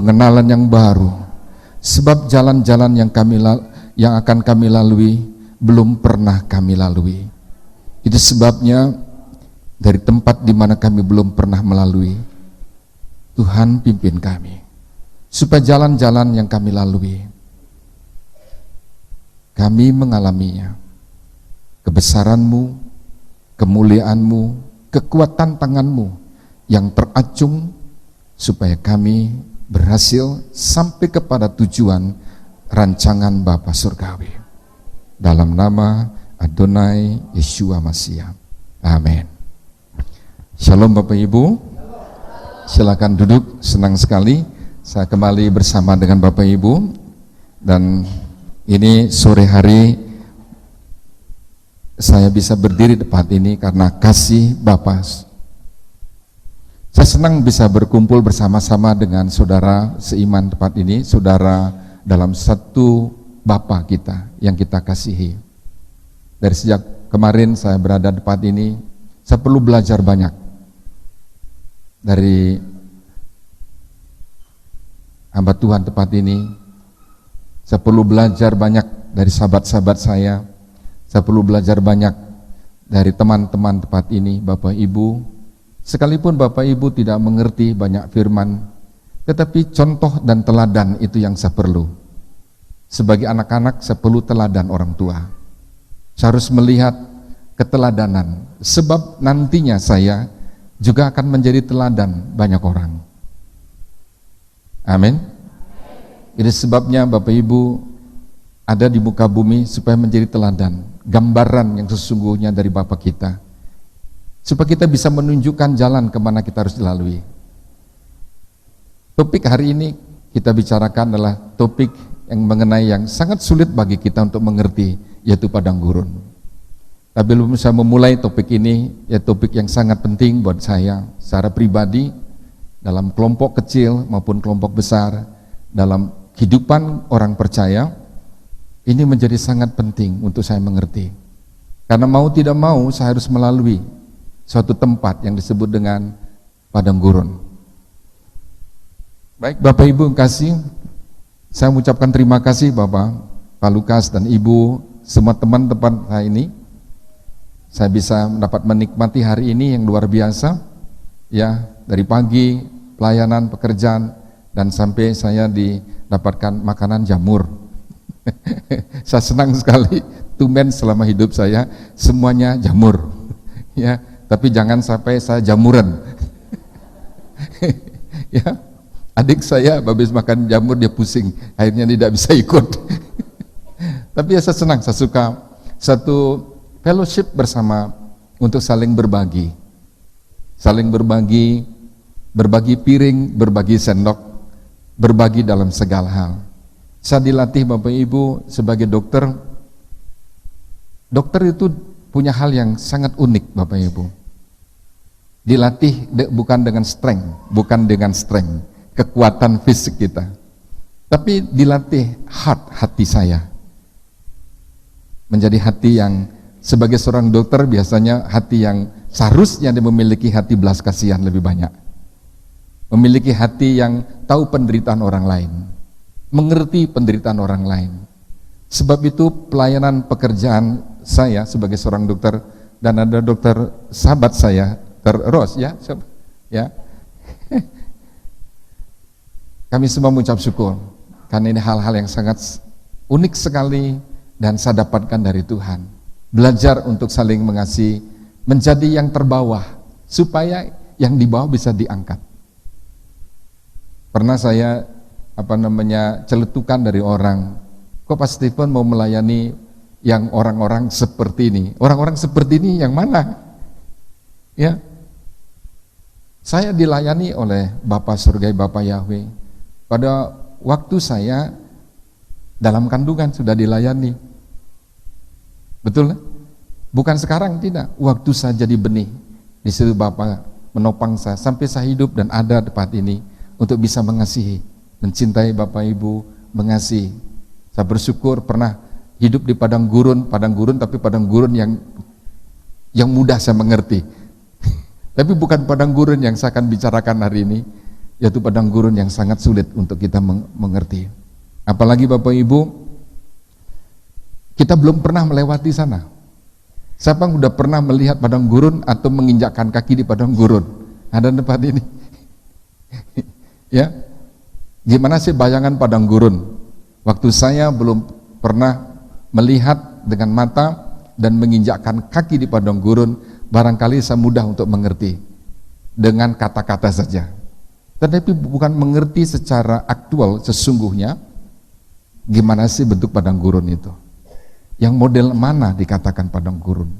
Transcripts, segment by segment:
pengenalan yang baru, sebab jalan-jalan yang akan kami lalui belum pernah kami lalui. Itu sebabnya dari tempat di mana kami belum pernah melalui, Tuhan pimpin kami, supaya jalan-jalan yang kami lalui, kami mengalaminya. Kebesaran-Mu, kemuliaan-Mu, kekuatan tangan-Mu yang teracung, supaya kami berhasil sampai kepada tujuan rancangan Bapa Surgawi. Dalam nama Adonai Yeshua Mashiach. Amin. Shalom Bapak Ibu. Silakan duduk, senang sekali saya kembali bersama dengan Bapak Ibu. Dan ini sore hari saya bisa berdiri tepat ini karena kasih Bapa. Saya senang bisa berkumpul bersama-sama dengan saudara seiman tepat ini, saudara dalam satu Bapa kita yang kita kasihi. Dari sejak kemarin saya berada di tempat ini, saya perlu belajar banyak dari hamba Tuhan tempat ini. Saya perlu belajar banyak dari sahabat-sahabat saya perlu belajar banyak dari teman-teman tempat ini, Bapak Ibu. Sekalipun Bapak Ibu tidak mengerti banyak firman, tetapi contoh dan teladan itu yang saya perlu. Sebagai anak-anak saya perlu teladan orang tua. Saya harus melihat keteladanan, sebab nantinya saya juga akan menjadi teladan banyak orang. Amin. Ini sebabnya Bapak Ibu ada di muka bumi supaya menjadi teladan, gambaran yang sesungguhnya dari Bapa kita, supaya kita bisa menunjukkan jalan kemana kita harus dilalui. Topik hari ini kita bicarakan adalah topik yang mengenai yang sangat sulit bagi kita untuk mengerti, yaitu padang gurun. Tapi belum saya memulai topik ini, ya topik yang sangat penting buat saya secara pribadi, dalam kelompok kecil maupun kelompok besar, dalam kehidupan orang percaya, ini menjadi sangat penting untuk saya mengerti. Karena mau tidak mau saya harus melalui suatu tempat yang disebut dengan padang gurun. Baik Bapak Ibu yang kasih, saya mengucapkan terima kasih Bapak, Pak Lukas dan Ibu, semua teman-teman saya ini. Saya bisa mendapat menikmati hari ini yang luar biasa, ya, dari pagi pelayanan pekerjaan dan sampai saya didapatkan makanan jamur. Saya senang sekali, tumben selama hidup saya semuanya jamur, ya. Tapi jangan sampai saya jamuran. Ya, adik saya habis makan jamur dia pusing, akhirnya tidak bisa ikut. Tapi ya saya senang, saya suka satu fellowship bersama untuk saling berbagi, berbagi piring, berbagi sendok, berbagi dalam segala hal. Saya dilatih Bapak Ibu sebagai dokter. Dokter itu punya hal yang sangat unik Bapak Ibu. Dilatih bukan dengan strength, kekuatan fisik kita, tapi dilatih hati saya. Menjadi hati yang sebagai seorang dokter biasanya hati yang seharusnya dia memiliki hati belas kasihan lebih banyak. Memiliki hati yang tahu penderitaan orang lain, mengerti penderitaan orang lain. Sebab itu pelayanan pekerjaan saya sebagai seorang dokter, dan ada dokter sahabat saya, Ros, ya, ya. Kami semua mengucap syukur karena ini hal-hal yang sangat unik sekali dan saya dapatkan dari Tuhan. Belajar untuk saling mengasihi, menjadi yang terbawah supaya yang di bawah bisa diangkat. Pernah saya celetukan dari orang, kok Pak Stephen mau melayani yang orang-orang seperti ini? Orang-orang seperti ini yang mana? Ya, saya dilayani oleh Bapa Surgai, Bapa Yahweh. Pada waktu saya dalam kandungan sudah dilayani. Betul? Bukan sekarang, tidak. Waktu saya jadi benih, di situ Bapa menopang saya sampai saya hidup dan ada di tempat ini untuk bisa mengasihi, mencintai Bapak Ibu, mengasihi. Saya bersyukur pernah hidup di padang gurun tapi padang gurun yang mudah saya mengerti. Tapi bukan padang gurun yang saya akan bicarakan hari ini. yaitu padang gurun yang sangat sulit untuk kita mengerti. Apalagi Bapak Ibu, kita belum pernah melewati sana. Siapa yang sudah pernah melihat padang gurun atau menginjakkan kaki di padang gurun? Ada tempat ini. Ya, gimana sih bayangan padang gurun? Waktu saya belum pernah melihat dengan mata dan menginjakkan kaki di padang gurun, barangkali saya mudah untuk mengerti dengan kata-kata saja. Tetapi bukan mengerti secara aktual sesungguhnya gimana sih bentuk padang gurun itu. Yang model mana dikatakan padang gurun?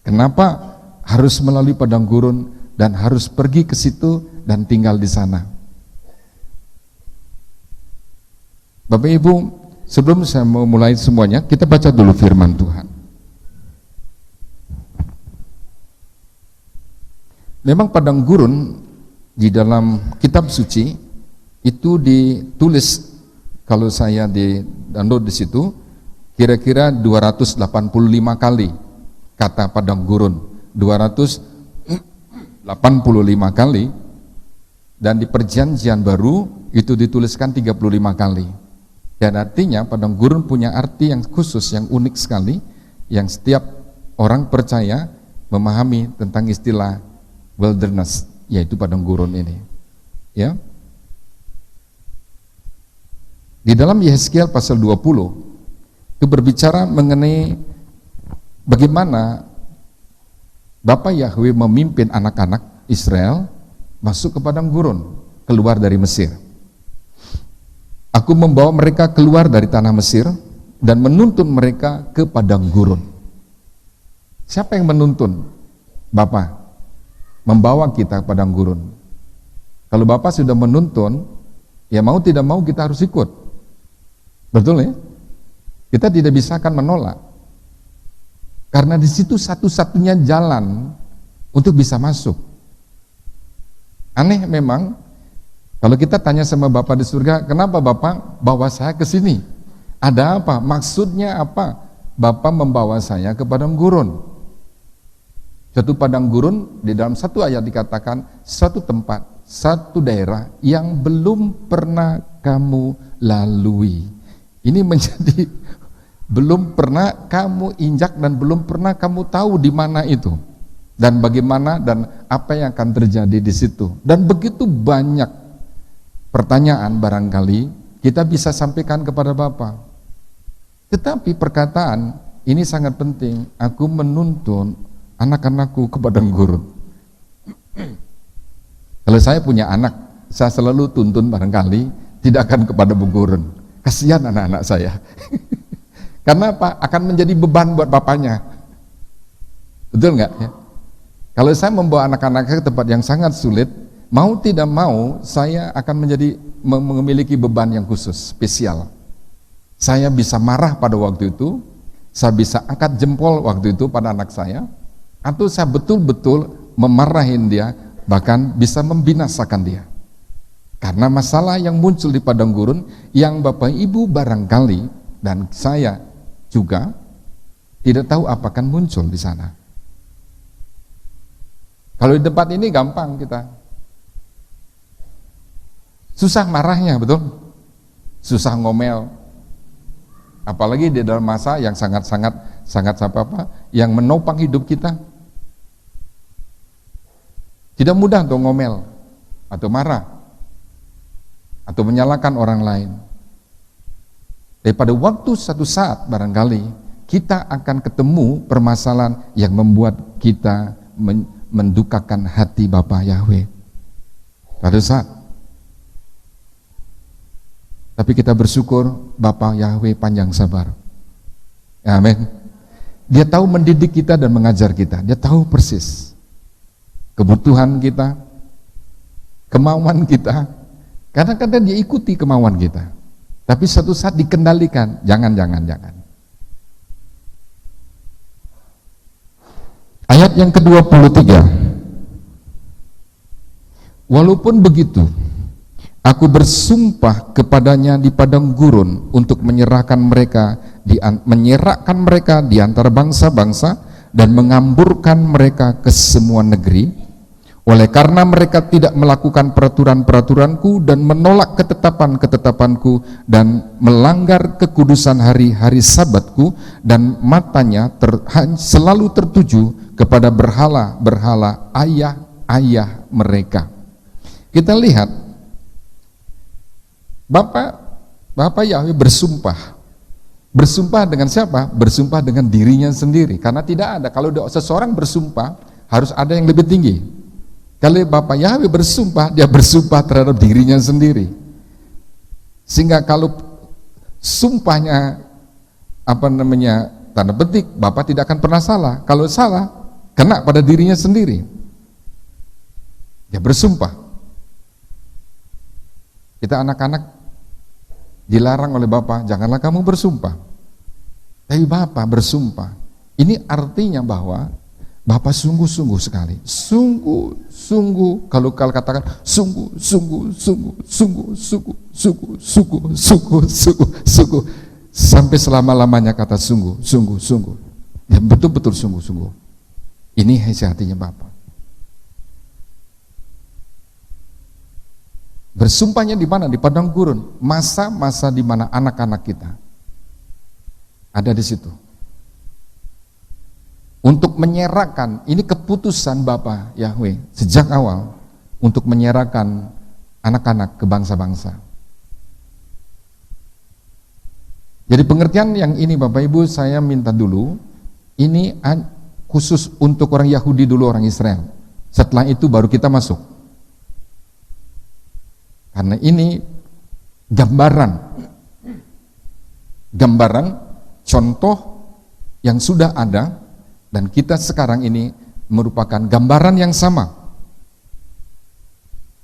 Kenapa harus melalui padang gurun dan harus pergi ke situ dan tinggal di sana? Bapak Ibu, sebelum saya memulai semuanya, kita baca dulu firman Tuhan. Memang padang gurun di dalam kitab suci itu ditulis, kalau saya di download di situ, kira-kira 285 kali kata padang gurun, 285 kali, dan di perjanjian baru itu dituliskan 35 kali. Dan artinya padang gurun punya arti yang khusus, yang unik sekali, yang setiap orang percaya memahami tentang istilah wilderness, yaitu padang gurun ini. Ya. Di dalam Yehezkiel pasal 20 itu berbicara mengenai bagaimana Bapa Yahweh memimpin anak-anak Israel masuk ke padang gurun, keluar dari Mesir. Aku membawa mereka keluar dari tanah Mesir dan menuntun mereka ke padang gurun. Siapa yang menuntun? Bapa membawa kita ke padang gurun. Kalau Bapa sudah menuntun, ya mau tidak mau kita harus ikut. Betul ya? Kita tidak bisa akan menolak. Karena di situ satu-satunya jalan untuk bisa masuk. Aneh memang, kalau kita tanya sama Bapak di surga, kenapa Bapak bawa saya ke sini? Ada apa? Maksudnya apa? Bapak membawa saya ke padang gurun. Satu padang gurun, di dalam satu ayat dikatakan, satu tempat, satu daerah yang belum pernah kamu lalui. Ini menjadi belum pernah kamu injak dan belum pernah kamu tahu di mana itu dan bagaimana dan apa yang akan terjadi di situ. Dan begitu banyak pertanyaan barangkali kita bisa sampaikan kepada Bapa. Tetapi perkataan ini sangat penting. Aku menuntun anak-anakku ke padang gurun. Kalau saya punya anak, saya selalu tuntun barangkali tidak akan kepada gurun. Kasihan anak-anak saya. Karena apa? Akan menjadi beban buat bapaknya. Betul nggak? Ya? Kalau saya membawa anak-anak ke tempat yang sangat sulit, mau tidak mau saya akan memiliki beban yang khusus, spesial. Saya bisa marah pada waktu itu, saya bisa angkat jempol waktu itu pada anak saya, atau saya betul-betul memarahin dia, bahkan bisa membinasakan dia. Karena masalah yang muncul di padang gurun, yang Bapak Ibu barangkali dan saya juga tidak tahu apa akan muncul di sana. Kalau di tempat ini gampang kita. Susah marahnya, betul? Susah ngomel. Apalagi di dalam masa yang sangat yang menopang hidup kita. Tidak mudah untuk ngomel atau marah atau menyalahkan orang lain. Pada waktu satu saat barangkali kita akan ketemu permasalahan yang membuat kita mendukakan hati Bapa Yahweh. Pada saat. Tapi kita bersyukur Bapa Yahweh panjang sabar. Amin. Dia tahu mendidik kita dan mengajar kita. Dia tahu persis kebutuhan kita, kemauan kita. Kadang-kadang dia ikuti kemauan kita. Tapi suatu saat dikendalikan, jangan. Ayat yang ke-23. Walaupun begitu, aku bersumpah kepadanya di padang gurun untuk menyerahkan mereka di antara bangsa-bangsa dan mengamburkan mereka ke semua negeri, Oleh karena mereka tidak melakukan peraturan-peraturanku dan menolak ketetapan-ketetapanku dan melanggar kekudusan hari-hari sabatku, dan matanya selalu tertuju kepada berhala-berhala ayah-ayah mereka. Kita lihat Bapak Yahweh bersumpah dengan siapa? Bersumpah dengan dirinya sendiri, karena tidak ada, kalau seseorang bersumpah harus ada yang lebih tinggi. Kalau Bapak Yahweh bersumpah, dia bersumpah terhadap dirinya sendiri. Sehingga kalau sumpahnya tanda petik, Bapak tidak akan pernah salah. Kalau salah, kena pada dirinya sendiri. Dia bersumpah. Kita anak-anak dilarang oleh Bapak, janganlah kamu bersumpah. Tapi Bapak bersumpah. Ini artinya bahwa Bapak sungguh-sungguh sekali, sungguh-sungguh, kalau katakan sungguh-sungguh, sampai selama-lamanya kata sungguh, ya betul-betul sungguh-sungguh. Ini isi hatinya Bapak. Bersumpahnya di mana? Di padang gurun, masa-masa di mana anak-anak kita ada di situ. Untuk menyerahkan, ini keputusan Bapa Yahweh sejak awal untuk menyerahkan anak-anak ke bangsa-bangsa. Jadi pengertian yang ini Bapak Ibu saya minta dulu, ini khusus untuk orang Yahudi dulu, orang Israel. Setelah itu baru kita masuk. Karena ini gambaran contoh yang sudah ada. Dan kita sekarang ini merupakan gambaran yang sama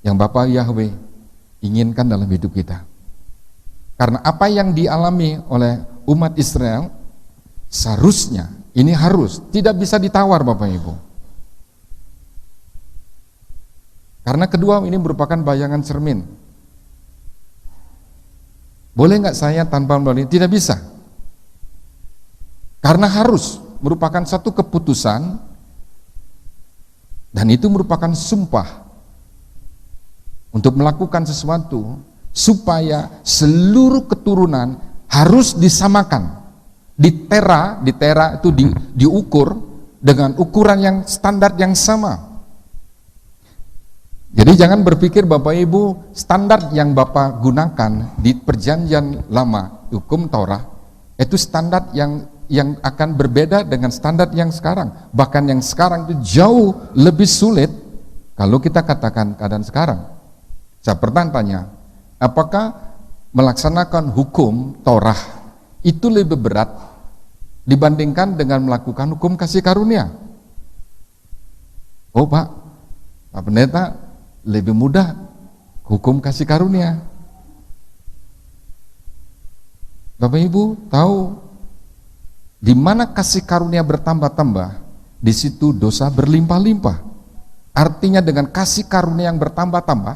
yang Bapa Yahweh inginkan dalam hidup kita. Karena apa yang dialami oleh umat Israel seharusnya, ini harus, tidak bisa ditawar Bapak Ibu. Karena kedua ini merupakan bayangan cermin. Boleh nggak saya tanpa melalui? Tidak bisa. Karena harus merupakan satu keputusan, dan itu merupakan sumpah untuk melakukan sesuatu supaya seluruh keturunan harus disamakan. Ditera itu diukur dengan ukuran yang standar yang sama. Jadi jangan berpikir Bapak Ibu standar yang Bapak gunakan di perjanjian lama, hukum Taurat, itu standar yang akan berbeda dengan standar yang sekarang. Bahkan yang sekarang itu jauh lebih sulit kalau kita katakan keadaan sekarang. Saya pernah tanya, apakah melaksanakan hukum Torah itu lebih berat dibandingkan dengan melakukan hukum kasih karunia? Oh Pak Pendeta, lebih mudah hukum kasih karunia. Bapak Ibu tahu, di mana kasih karunia bertambah-tambah, di situ dosa berlimpah-limpah. Artinya dengan kasih karunia yang bertambah-tambah,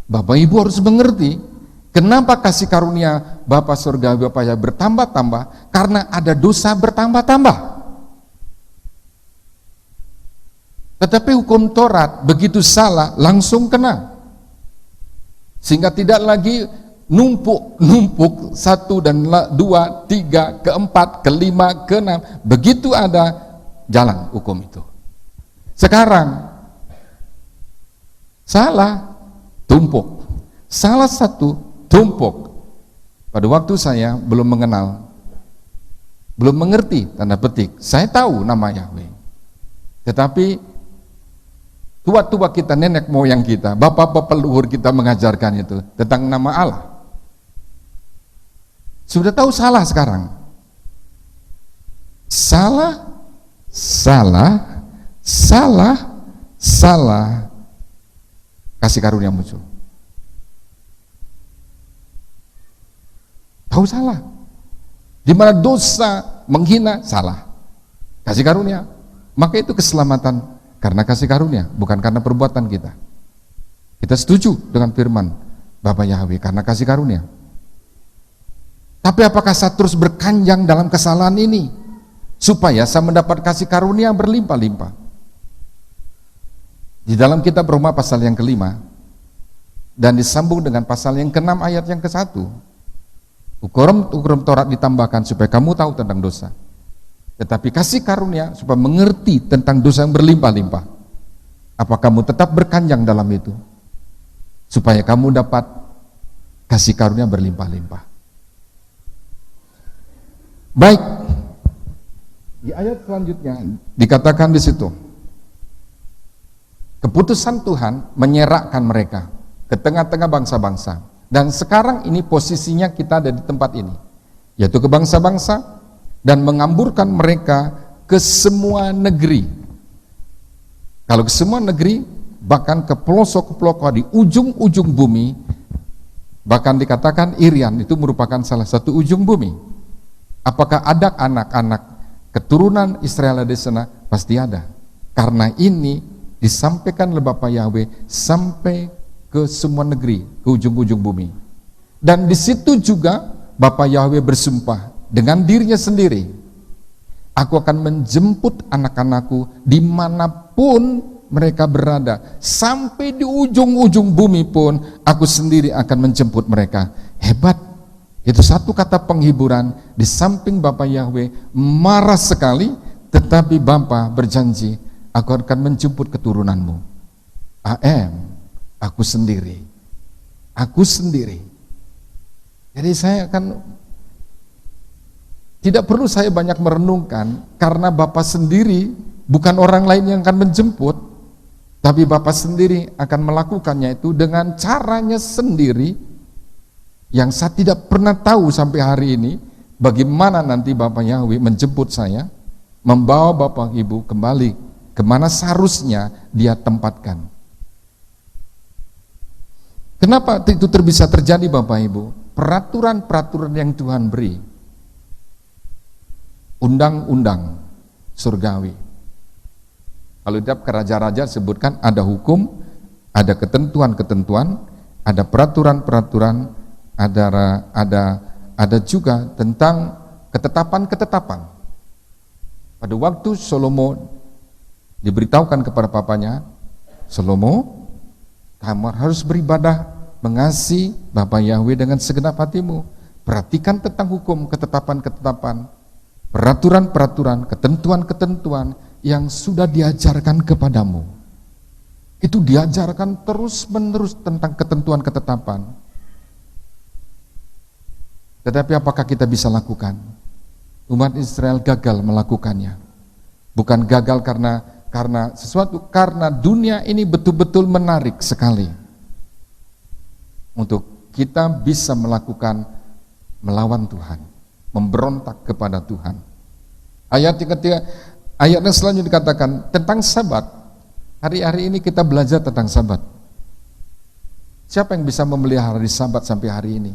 Bapak Ibu harus mengerti kenapa kasih karunia Bapa surga Bapa ya bertambah-tambah, karena ada dosa bertambah-tambah. Tetapi hukum Taurat begitu salah langsung kena, sehingga tidak lagi numpuk satu dan dua, tiga, keempat, kelima, keenam, begitu ada jalan hukum itu. Sekarang salah tumpuk, salah satu tumpuk. Pada waktu saya belum mengenal, belum mengerti tanda petik, saya tahu nama Yahweh, tetapi tua-tua kita, nenek moyang kita, bapak-bapak leluhur kita mengajarkan itu tentang nama Allah. Sudah tahu salah sekarang. Salah, kasih karunia muncul. Tahu salah. Di mana dosa menghina, salah. Kasih karunia. Maka itu keselamatan karena kasih karunia, bukan karena perbuatan kita. Kita setuju dengan firman Bapa Yahweh karena kasih karunia. Tapi apakah saya terus berkanjang dalam kesalahan ini supaya saya mendapat kasih karunia yang berlimpah-limpah? Di dalam kitab Roma pasal yang kelima, dan disambung dengan pasal yang ke-6 ayat yang ke-1, hukum Taurat ditambahkan supaya kamu tahu tentang dosa, tetapi kasih karunia supaya mengerti tentang dosa yang berlimpah-limpah. Apa kamu tetap berkanjang dalam itu, supaya kamu dapat kasih karunia berlimpah-limpah. Baik, di ayat selanjutnya dikatakan di situ, keputusan Tuhan menyerahkan mereka ke tengah-tengah bangsa-bangsa. Dan sekarang ini posisinya kita ada di tempat ini, yaitu ke bangsa-bangsa, dan mengamburkan mereka ke semua negeri. Kalau ke semua negeri, bahkan ke pelosok-pelosok di ujung-ujung bumi, bahkan dikatakan Irian itu merupakan salah satu ujung bumi. Apakah ada anak-anak keturunan Israel di sana? Pasti ada. Karena ini disampaikan oleh Bapa Yahweh sampai ke semua negeri, ke ujung-ujung bumi. Dan di situ juga Bapa Yahweh bersumpah dengan dirinya sendiri, aku akan menjemput anak-anakku dimanapun mereka berada, sampai di ujung-ujung bumi pun aku sendiri akan menjemput mereka. Hebat. Itu satu kata penghiburan. Di samping Bapa Yahweh marah sekali, tetapi Bapa berjanji, aku akan menjemput keturunanmu. Aku sendiri. Aku sendiri. Jadi saya akan, tidak perlu saya banyak merenungkan, karena Bapa sendiri, bukan orang lain yang akan menjemput, tapi Bapa sendiri akan melakukannya itu dengan caranya sendiri, yang saya tidak pernah tahu sampai hari ini, bagaimana nanti Bapa Yahweh menjemput saya, membawa Bapak Ibu kembali kemana seharusnya Dia tempatkan. Kenapa itu bisa terjadi Bapak Ibu? Peraturan-peraturan yang Tuhan beri, undang-undang surgawi. Kalau di kitab Raja-Raja sebutkan ada hukum, ada ketentuan-ketentuan, ada peraturan-peraturan, ada juga tentang ketetapan-ketetapan. Pada waktu Salomo diberitahukan kepada papanya, Salomo, kamu harus beribadah mengasihi Bapa Yahweh dengan segenap hatimu. Perhatikan tentang hukum, ketetapan-ketetapan, peraturan-peraturan, ketentuan-ketentuan yang sudah diajarkan kepadamu. Itu diajarkan terus-menerus tentang ketentuan-ketetapan. Tetapi apakah kita bisa lakukan? Umat Israel gagal melakukannya. Bukan gagal karena sesuatu, karena dunia ini betul-betul menarik sekali untuk kita bisa melakukan melawan Tuhan, memberontak kepada Tuhan. Ayat yang selanjutnya dikatakan tentang Sabat. Hari-hari ini kita belajar tentang Sabat. Siapa yang bisa memelihara hari Sabat sampai hari ini?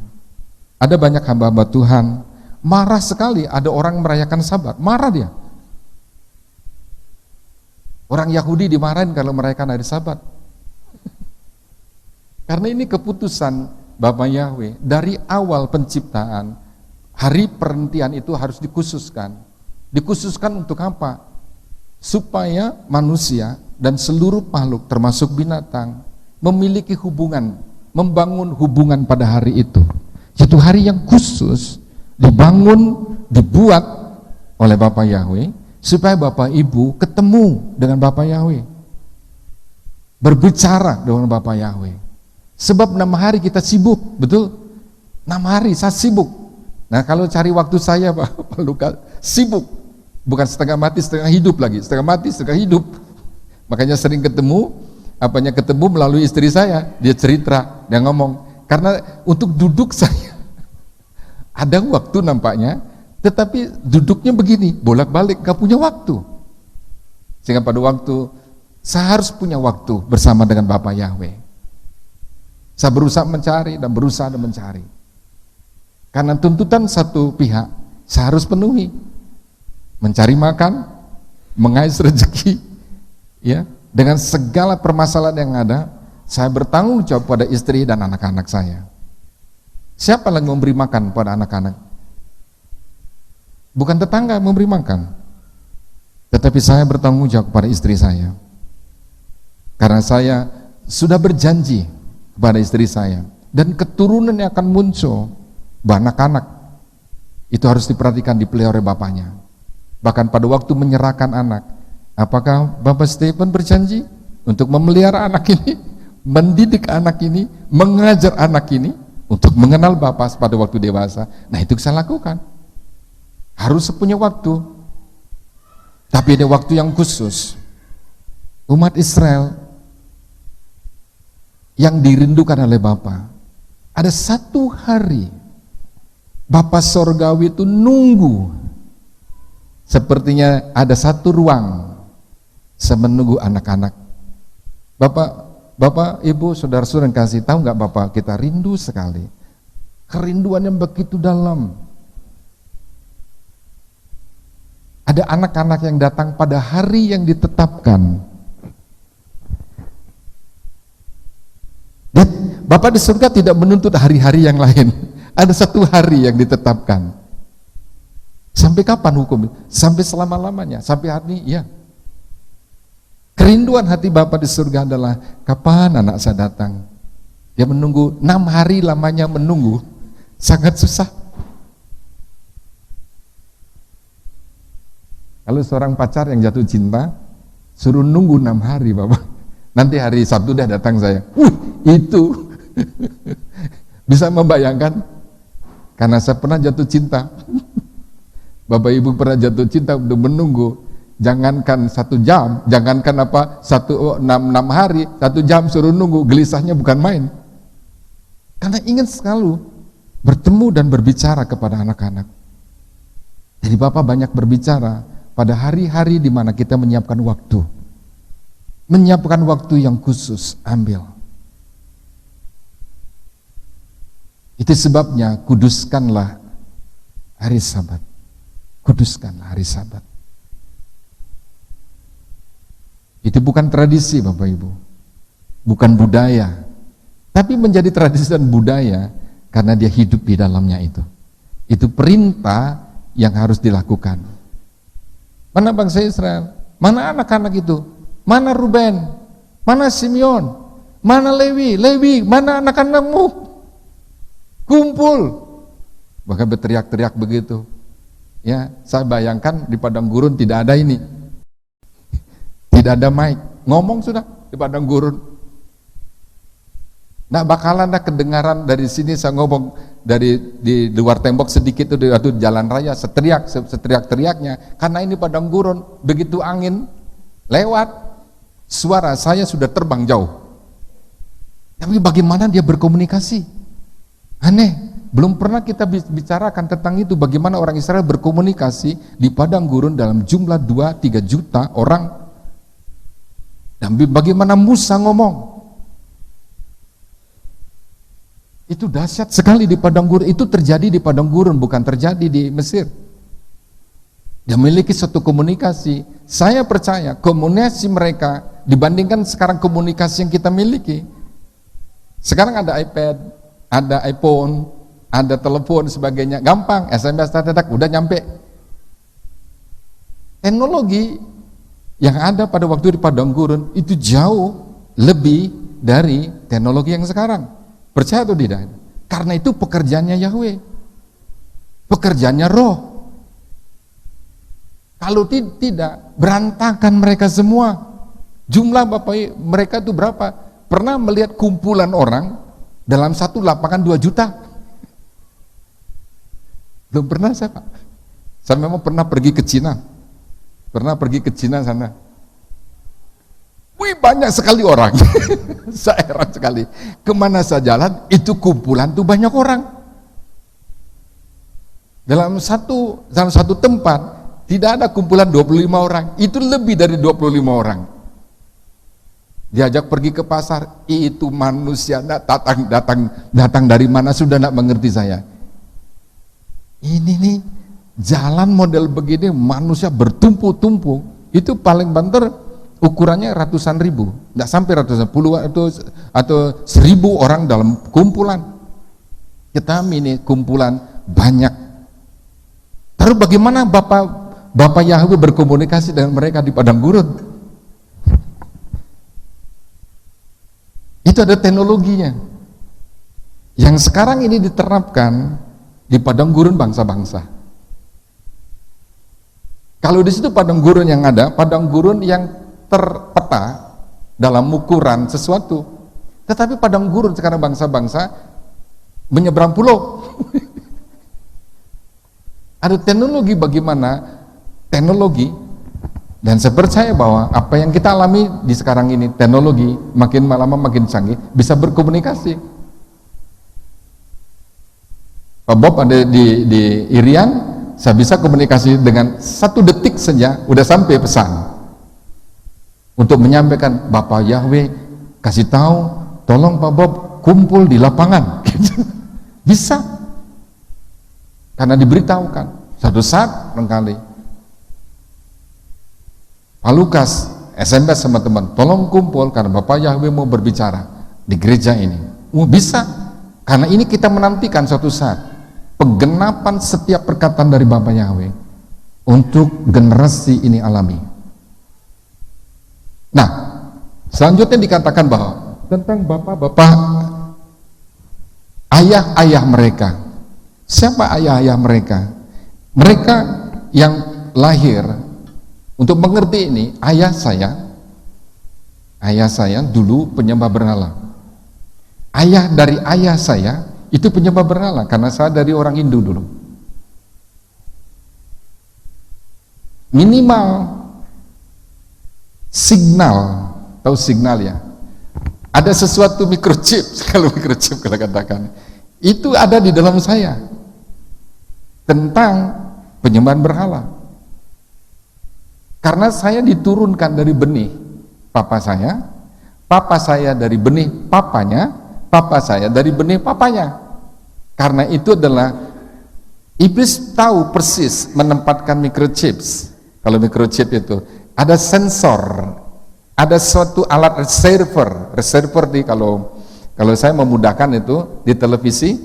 Ada banyak hamba-hamba Tuhan marah sekali ada orang merayakan Sabat, marah dia. Orang Yahudi dimarahin kalau merayakan hari Sabat. Karena ini keputusan Bapa Yahweh dari awal penciptaan, hari perhentian itu harus dikhususkan. Dikhususkan untuk apa? Supaya manusia dan seluruh makhluk termasuk binatang memiliki hubungan, membangun hubungan pada hari itu. Itu hari yang khusus dibangun, dibuat oleh Bapa Yahweh supaya Bapak Ibu ketemu dengan Bapa Yahweh, berbicara dengan Bapa Yahweh. Sebab 6 hari kita sibuk, betul? 6 hari saya sibuk. Nah kalau cari waktu saya Pak Luka, sibuk, bukan setengah mati setengah hidup lagi, setengah mati setengah hidup. Makanya sering ketemu melalui istri saya, dia cerita, dia ngomong, karena untuk duduk saya ada waktu nampaknya, tetapi duduknya begini, bolak-balik, gak punya waktu. Sehingga pada waktu, saya harus punya waktu bersama dengan Bapa Yahweh. Saya berusaha mencari dan berusaha dan mencari. Karena tuntutan satu pihak, saya harus penuhi. Mencari makan, mengais rezeki, ya, dengan segala permasalahan yang ada, saya bertanggung jawab pada istri dan anak-anak saya. Siapa yang memberi makan pada anak-anak? Bukan tetangga memberi makan, tetapi saya bertanggung jawab pada istri saya. Karena saya sudah berjanji kepada istri saya, dan keturunan yang akan muncul, anak-anak, itu harus diperhatikan, dipelihara oleh bapaknya. Bahkan pada waktu menyerahkan anak, apakah Bapak Stephen berjanji untuk memelihara anak ini, mendidik anak ini, mengajar anak ini, untuk mengenal Bapak pada waktu dewasa? Nah, itu saya lakukan. Harus punya waktu. Tapi ada waktu yang khusus. Umat Israel yang dirindukan oleh Bapa, ada satu hari Bapa Sorgawi itu nunggu, sepertinya ada satu ruang saya menunggu anak-anak. Bapak, Ibu, saudara-saudara kasih tahu nggak Bapak, kita rindu sekali, kerinduan yang begitu dalam. Ada anak-anak yang datang pada hari yang ditetapkan. Dan Bapak di surga tidak menuntut hari-hari yang lain. Ada satu hari yang ditetapkan. Sampai kapan hukum? Sampai selama-lamanya, sampai hari ini, ya. Kerinduan hati Bapak di surga adalah kapan anak saya datang. Dia menunggu 6 hari lamanya menunggu. Sangat susah. Kalau seorang pacar yang jatuh cinta, suruh nunggu 6 hari Bapak. Nanti hari Sabtu dah datang saya. Itu bisa membayangkan, karena saya pernah jatuh cinta. Bapak Ibu pernah jatuh cinta untuk menunggu, jangankan 1 jam, jangankan 6 hari, 1 jam suruh nunggu, gelisahnya bukan main. Karena ingin selalu bertemu dan berbicara kepada anak-anak. Jadi Bapak banyak berbicara pada hari-hari di mana kita menyiapkan waktu. Menyiapkan waktu yang khusus, ambil. Itu sebabnya kuduskanlah hari Sabat. Kuduskanlah hari Sabat. Itu bukan tradisi Bapak Ibu, bukan budaya, tapi menjadi tradisi dan budaya karena dia hidup di dalamnya itu. Itu perintah yang harus dilakukan. Mana bangsa Israel? Mana anak-anak itu? Mana Ruben? Mana Simeon? Mana Lewi? Lewi, mana anak-anakmu? Kumpul. Bahkan berteriak-teriak begitu. Ya, saya bayangkan di padang gurun tidak ada ini. Tidak ada mic. Ngomong sudah di padang gurun. Nah, bakalan ada kedengaran dari sini saya ngomong di luar tembok sedikit itu di jalan raya, seteriak-teriaknya karena ini padang gurun, begitu angin lewat suara saya sudah terbang jauh. Tapi bagaimana dia berkomunikasi? Aneh, belum pernah kita bicarakan tentang itu, bagaimana orang Israel berkomunikasi di padang gurun dalam jumlah 2-3 juta orang. Dan bagaimana Musa ngomong? Itu dahsyat sekali di padang gurun. Itu terjadi di padang gurun, bukan terjadi di Mesir. Dia memiliki satu komunikasi. Saya percaya komunikasi mereka dibandingkan sekarang komunikasi yang kita miliki. Sekarang ada iPad, ada iPhone, ada telepon sebagainya, gampang, SMS tak udah nyampe. Teknologi yang ada pada waktu di padang gurun itu jauh lebih dari teknologi yang sekarang. Percaya atau tidak? Karena itu pekerjaannya Yahweh, pekerjaannya Roh. Kalau tidak, berantakan mereka semua. Jumlah Bapak mereka itu berapa? Pernah melihat kumpulan orang dalam satu lapangan 2 juta? Belum pernah saya Pak. Saya memang pernah pergi ke Cina. Pernah pergi ke Cina sana. Wih, banyak sekali orang. Saya heran sekali. Kemana saya jalan, itu kumpulan tuh banyak orang. Dalam satu tempat tidak ada kumpulan 25 orang, itu lebih dari 25 orang. Diajak pergi ke pasar, itu manusia datang dari mana sudah tidak mengerti saya. Ini nih jalan model begini, manusia bertumpuk-tumpuk, itu paling banter ukurannya ratusan ribu, tidak sampai ratusan, puluhan atau 1000 orang dalam kumpulan. Kita ini kumpulan banyak. Terus bagaimana Bapak Yahweh berkomunikasi dengan mereka di padang gurun? Itu ada teknologinya. Yang sekarang ini diterapkan di padang gurun bangsa-bangsa. Kalau di situ padang gurun yang ada, padang gurun yang terpeta dalam ukuran sesuatu. Tetapi padang gurun sekarang bangsa-bangsa menyeberang pulau. Ada teknologi bagaimana teknologi, dan saya percaya bahwa apa yang kita alami di sekarang ini, teknologi makin lama makin canggih, bisa berkomunikasi. Pak Bob ada di Irian, saya bisa komunikasi dengan 1 detik saja, udah sampai pesan untuk menyampaikan, Bapak Yahweh kasih tahu, tolong Pak Bob kumpul di lapangan. Bisa, karena diberitahukan. Satu saat barangkali Pak Lukas SMS sama teman, tolong kumpul karena Bapak Yahweh mau berbicara di gereja ini. Bisa, karena ini kita menantikan suatu saat penggenapan setiap perkataan dari Bapak Yahweh untuk generasi ini alami. Nah, selanjutnya dikatakan bahwa tentang bapak-bapak, ayah-ayah mereka. Siapa ayah-ayah mereka? Mereka yang lahir untuk mengerti ini. Ayah saya dulu penyembah berhala. Ayah dari ayah saya itu penyembah berhala, karena saya dari orang Hindu dulu. Minimal signal, tahu signal ya? Ada sesuatu microchip, kalau microchip kalau katakan, itu ada di dalam saya tentang penyembahan berhala. Karena saya diturunkan dari benih papa saya dari benih papanya, papa saya dari benih papanya. Karena itu adalah iblis tahu persis menempatkan microchips. Kalau microchip itu ada sensor, ada suatu alat reservoir di kalau saya memudahkan itu di televisi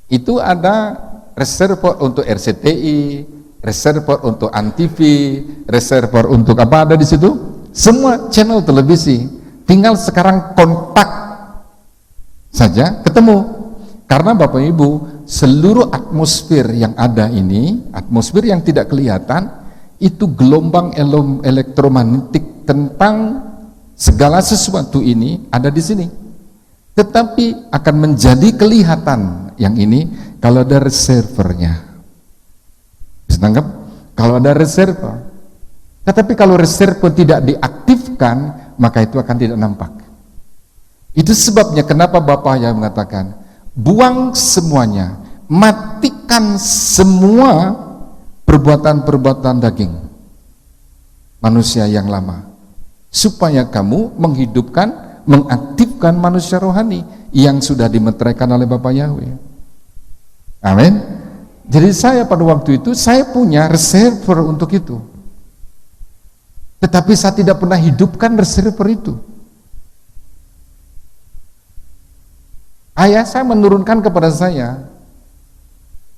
itu ada reservoir untuk RCTI, reservoir untuk ANTV, reservoir untuk apa ada di situ? Semua channel televisi. Tinggal sekarang kontak saja ketemu. Karena Bapak Ibu, seluruh atmosfer yang ada ini, atmosfer yang tidak kelihatan, itu gelombang elektromagnetik tentang segala sesuatu ini ada di sini. Tetapi akan menjadi kelihatan yang ini kalau ada reservernya. Bisa tangkap? Kalau ada reserver. Tetapi kalau reserver tidak diaktifkan, maka itu akan tidak nampak. Itu sebabnya kenapa Bapak yang mengatakan, buang semuanya, matikan semua perbuatan-perbuatan daging manusia yang lama, supaya kamu menghidupkan, mengaktifkan manusia rohani yang sudah dimeteraikan oleh Bapak Yahweh. Amin. Jadi saya pada waktu itu saya punya reservoir untuk itu, tetapi saya tidak pernah hidupkan reservoir itu. Ayah saya menurunkan kepada saya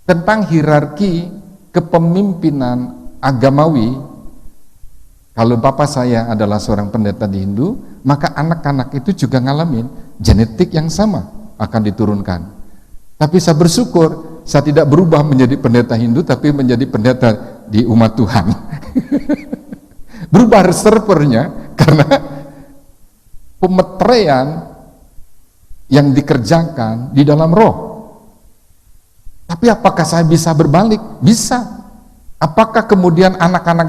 tentang hierarki kepemimpinan agamawi. Kalau bapak saya adalah seorang pendeta di Hindu, maka anak-anak itu juga ngalamin genetik yang sama akan diturunkan. Tapi saya bersyukur saya tidak berubah menjadi pendeta Hindu, tapi menjadi pendeta di umat Tuhan. Berubah reservernya karena pemeteraian yang dikerjakan di dalam roh. Tapi apakah saya bisa berbalik? Bisa. Apakah kemudian anak-anak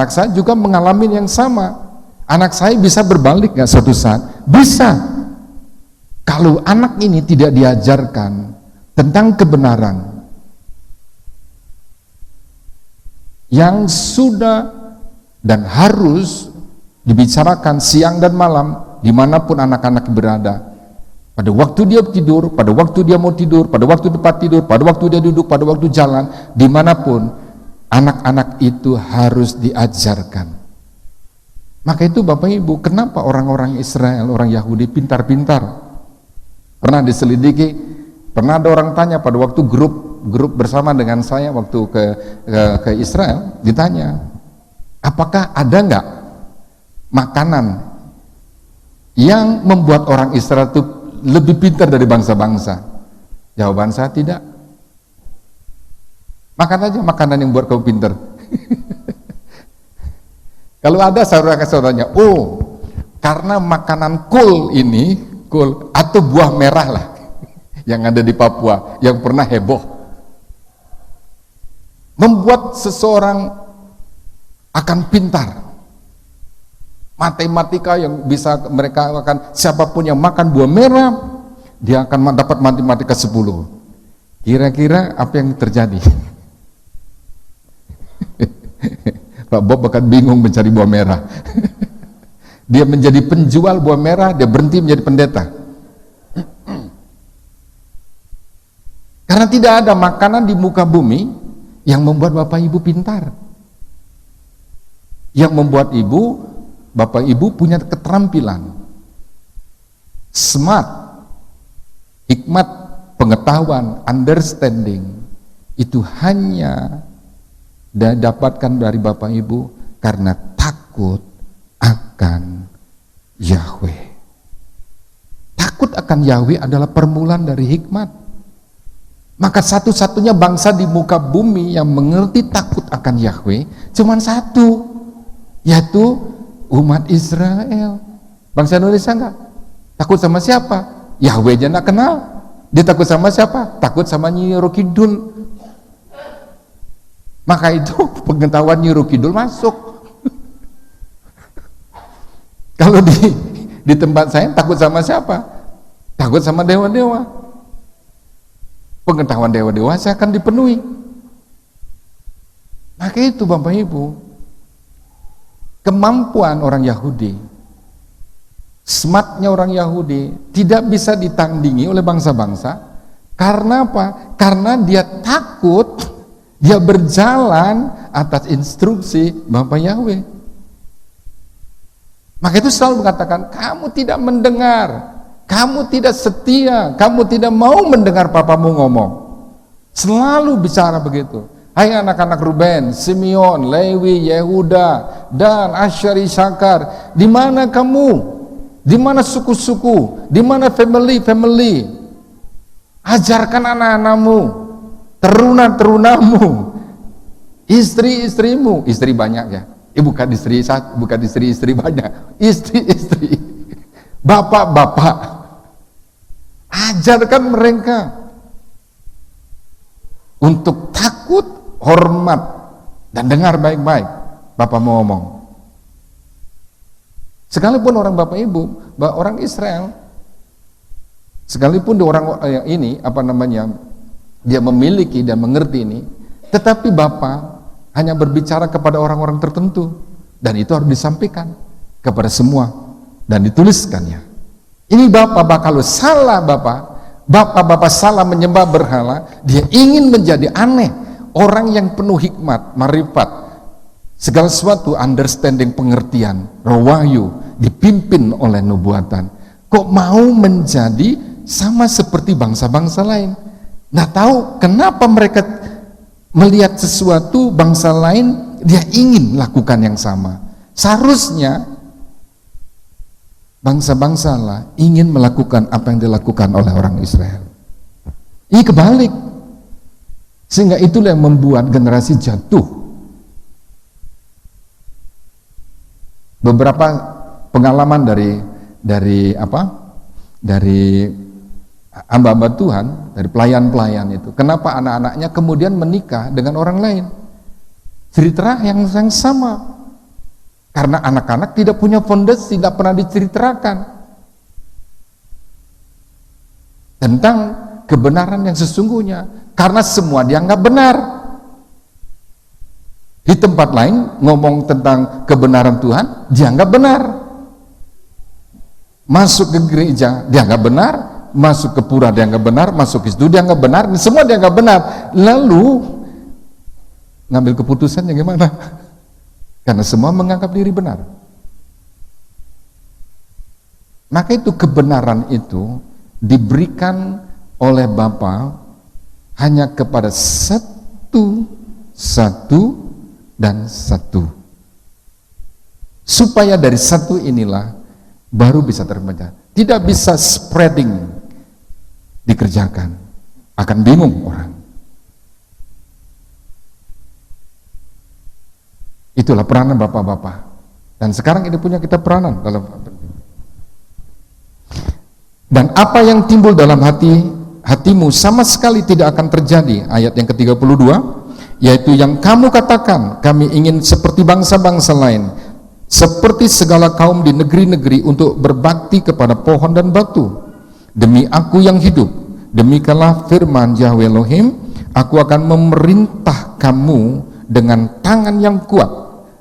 saya juga mengalami yang sama? Anak saya bisa berbalik nggak suatu saat? Bisa. Kalau anak ini tidak diajarkan tentang kebenaran yang sudah dan harus dibicarakan siang dan malam dimanapun anak-anak berada, pada waktu dia tidur, pada waktu dia mau tidur, pada waktu tempat tidur, pada waktu dia duduk, pada waktu jalan, dimanapun anak-anak itu harus diajarkan. Maka itu Bapak Ibu, kenapa orang-orang Israel, orang Yahudi pintar-pintar? Pernah diselidiki, pernah ada orang tanya pada waktu grup bersama dengan saya waktu ke Israel, ditanya, apakah ada nggak makanan yang membuat orang Israel itu lebih pintar dari bangsa-bangsa? Jawaban saya tidak. Makan aja makanan yang buat kamu pintar. Kalau ada saudara-saudaranya, oh karena makanan kul ini, kul atau buah merah lah yang ada di Papua yang pernah heboh, membuat seseorang akan pintar. Matematika yang bisa mereka akan, siapapun yang makan buah merah dia akan dapat matematika 10. Kira-kira apa yang terjadi? Pak Bob akan bingung mencari buah merah. Dia menjadi penjual buah merah, dia berhenti menjadi pendeta. Karena tidak ada makanan di muka bumi yang membuat Bapak Ibu pintar, yang membuat Bapak Ibu punya keterampilan, smart, hikmat, pengetahuan, understanding. Itu hanya dapatkan dari Bapak Ibu karena takut akan Yahweh. Takut akan Yahweh adalah permulaan dari hikmat. Maka satu-satunya bangsa di muka bumi yang mengerti takut akan Yahweh cuma satu, yaitu umat Israel. Bangsa Indonesia enggak takut sama siapa? Yahweh aja enggak kenal. Dia takut sama siapa? Takut sama Nyi Roro Kidul. Maka itu pengetahuan Nyi Roro Kidul masuk. Kalau di tempat saya takut sama siapa? Takut sama dewa-dewa. Pengetahuan dewa-dewa saya akan dipenuhi. Maka itu Bapak Ibu, kemampuan orang Yahudi, smartnya orang Yahudi tidak bisa ditandingi oleh bangsa-bangsa. Karena apa? Karena dia takut, dia berjalan atas instruksi Bapak Yahweh. Maka itu selalu mengatakan, kamu tidak mendengar, kamu tidak setia, kamu tidak mau mendengar papamu ngomong. Selalu bicara begitu. Hai anak-anak Ruben, Simeon, Lewi, Yehuda, dan Asyari, Syakar, di mana kamu? Di mana suku-suku? Di mana family? Ajarkan anak-anakmu, teruna-terunamu, istri-istrimu, istri banyak ya. Bukan istri satu, bukan istri banyak, istri-istri, bapak-bapak, ajarkan mereka untuk takut, hormat, dan dengar baik-baik Bapak mau ngomong. Sekalipun orang Bapak Ibu, orang Israel, sekalipun orang ini dia memiliki dan mengerti ini, tetapi Bapak hanya berbicara kepada orang-orang tertentu, dan itu harus disampaikan kepada semua dan dituliskannya. Ini Bapak kalau salah Bapak salah menyembah berhala, dia ingin menjadi aneh, orang yang penuh hikmat, marifat, segala sesuatu, understanding, pengertian, roh wahyu, dipimpin oleh nubuatan. Kok mau menjadi sama seperti bangsa-bangsa lain? Nah, tahu kenapa mereka melihat sesuatu bangsa lain, dia ingin lakukan yang sama. Seharusnya bangsa-bangsa lah ingin melakukan apa yang dilakukan oleh orang Israel. Ini kebalik. Sehingga itulah yang membuat generasi jatuh. Beberapa pengalaman dari hamba-hamba Tuhan, dari pelayan-pelayan itu, kenapa anak-anaknya kemudian menikah dengan orang lain? Cerita yang sama, karena anak-anak tidak punya fondasi, tidak pernah diceritakan tentang kebenaran yang sesungguhnya, karena semua dianggap benar. Di tempat lain ngomong tentang kebenaran Tuhan dianggap benar, masuk ke gereja dianggap benar, masuk ke pura dianggap benar, masuk ke situ dianggap benar, semua dianggap benar. Lalu ngambil keputusannya gimana? Karena semua menganggap diri benar. Maka itu kebenaran itu diberikan oleh Bapa hanya kepada satu dan satu. Supaya dari satu inilah baru bisa terpecah. Tidak bisa spreading dikerjakan, akan bingung orang. Itulah peranan bapak-bapak. Dan sekarang ini punya kita peranan dalam dan apa yang timbul dalam hatimu sama sekali tidak akan terjadi. Ayat yang ke-32, yaitu yang kamu katakan, kami ingin seperti bangsa-bangsa lain, seperti segala kaum di negeri-negeri untuk berbakti kepada pohon dan batu. Demi aku yang hidup, demikianlah firman Yahweh Elohim, aku akan memerintah kamu dengan tangan yang kuat,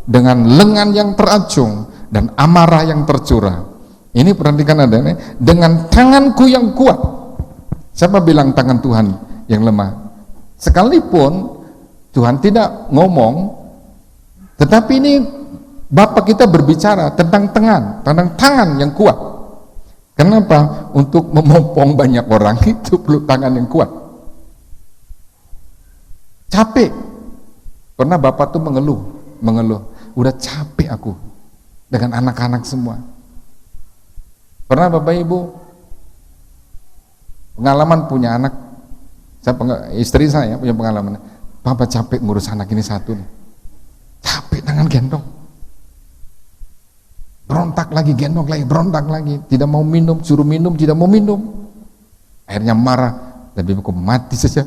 dengan lengan yang teracung, dan amarah yang tercurah. Ini perhatikan ada ini, dengan tanganku yang kuat. Siapa bilang tangan Tuhan yang lemah? Sekalipun Tuhan tidak ngomong, tetapi ini Bapak kita berbicara tentang tangan yang kuat. Kenapa? Untuk memopong banyak orang itu perlu tangan yang kuat. Capek. Pernah Bapak tuh mengeluh, udah capek aku dengan anak-anak semua. Pernah Bapak Ibu pengalaman punya anak, istri saya punya pengalaman, Papa capek ngurus anak ini satu nih, capek tangan gendong, berontak lagi, gendong lagi, berontak lagi, tidak mau minum, suruh minum, tidak mau minum, akhirnya marah, lebih baik mati saja.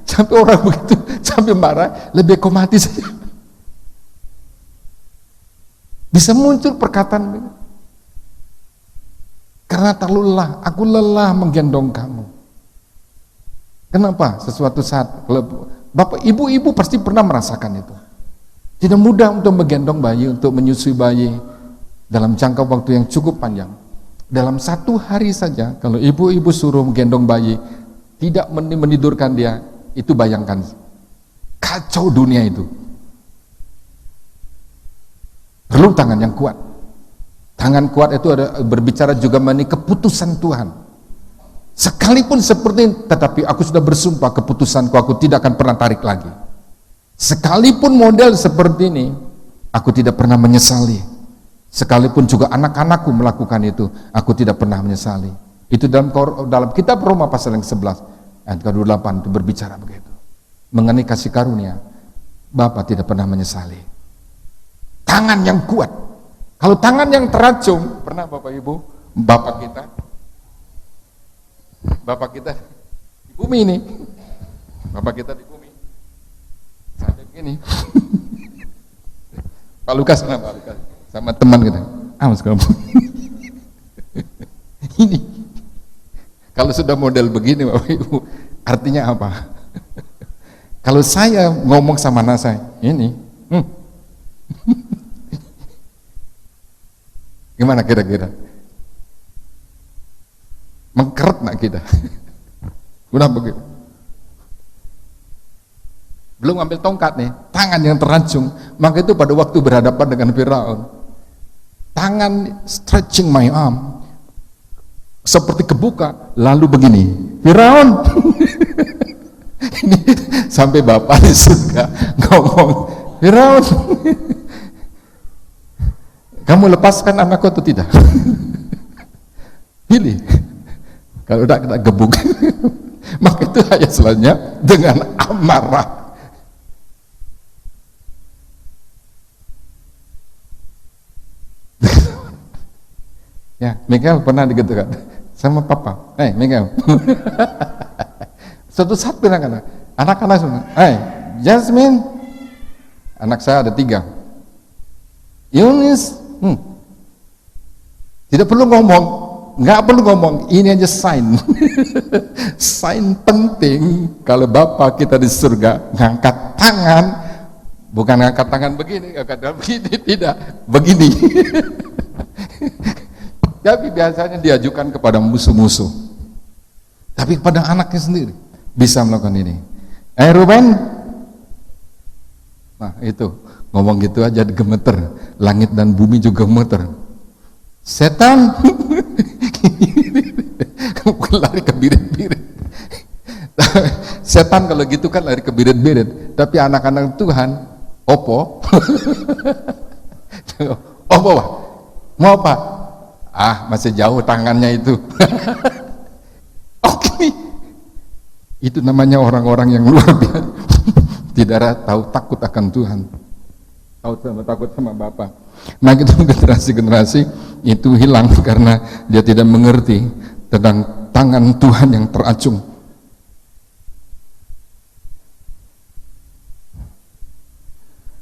Sampai orang begitu, sampai marah, lebih baik mati saja. Bisa muncul perkataan begitu. Karena terlalu lelah, aku lelah menggendong kamu. Kenapa? Sesuatu saat, Bapak, ibu-ibu pasti pernah merasakan itu. Tidak mudah untuk menggendong bayi, untuk menyusui bayi dalam jangka waktu yang cukup panjang. Dalam satu hari saja, kalau ibu-ibu suruh menggendong bayi, tidak menidurkan dia, itu bayangkan, kacau dunia itu. Perlu tangan yang kuat. Tangan kuat itu ada berbicara juga mengenai keputusan Tuhan. Sekalipun seperti ini, tetapi aku sudah bersumpah keputusanku, aku tidak akan pernah tarik lagi. Sekalipun model seperti ini, aku tidak pernah menyesali. Sekalipun juga anak-anakku melakukan itu, aku tidak pernah menyesali. Itu dalam kitab Roma pasal yang 11 ayat ke-28 itu berbicara begitu. Mengenai kasih karunia, Bapa tidak pernah menyesali. Tangan yang kuat. Kalau tangan yang teracung, pernah Bapak Ibu, Bapak kita di bumi ini, Bapak kita di bumi, sampai begini. Pak Lukas sama teman kita, awas kamu. Ini, kalau sudah model begini Bapak Ibu, artinya apa? Kalau saya ngomong sama anak saya, ini, gimana kira-kira? Mengkeret nak kita. Udah begitu. Belum ambil tongkat nih, tangan yang teracung. Maka itu pada waktu berhadapan dengan Firaun, tangan stretching my arm, seperti kebuka, lalu begini, Firaun. Ini sampai Bapak di surga ngomong, Firaun, kamu lepaskan anakku atau tidak? Pilih. Kalau udah kita gebuk, maka itu ayat selanjutnya dengan amarah. Ya, Mikael pernah digitukan sama papa. Mikael. Suatu saat bilang anak-anak semua, Jasmine, anak saya ada 3. Yunis, tidak perlu ngomong, nggak perlu ngomong, ini aja sign. Sign penting kalau Bapak kita di surga ngangkat tangan, bukan ngangkat tangan begini, ngangkat tangan begini, tidak, begini. Tapi biasanya diajukan kepada musuh-musuh, tapi kepada anaknya sendiri bisa melakukan ini. Ruben, nah itu ngomong gitu aja gemeter, langit dan bumi juga gemeter. Setan lari ke birit-birit. Setan kalau gitu kan lari ke birit-birit, tapi anak-anak Tuhan opo. Opo wah. Mau apa? Ah, masih jauh tangannya itu. Oke. Itu namanya orang-orang yang luar biasa. Tidak tahu takut akan Tuhan. Takut sama Bapa. Nah, itu generasi-generasi itu hilang karena dia tidak mengerti tentang tangan Tuhan yang teracung.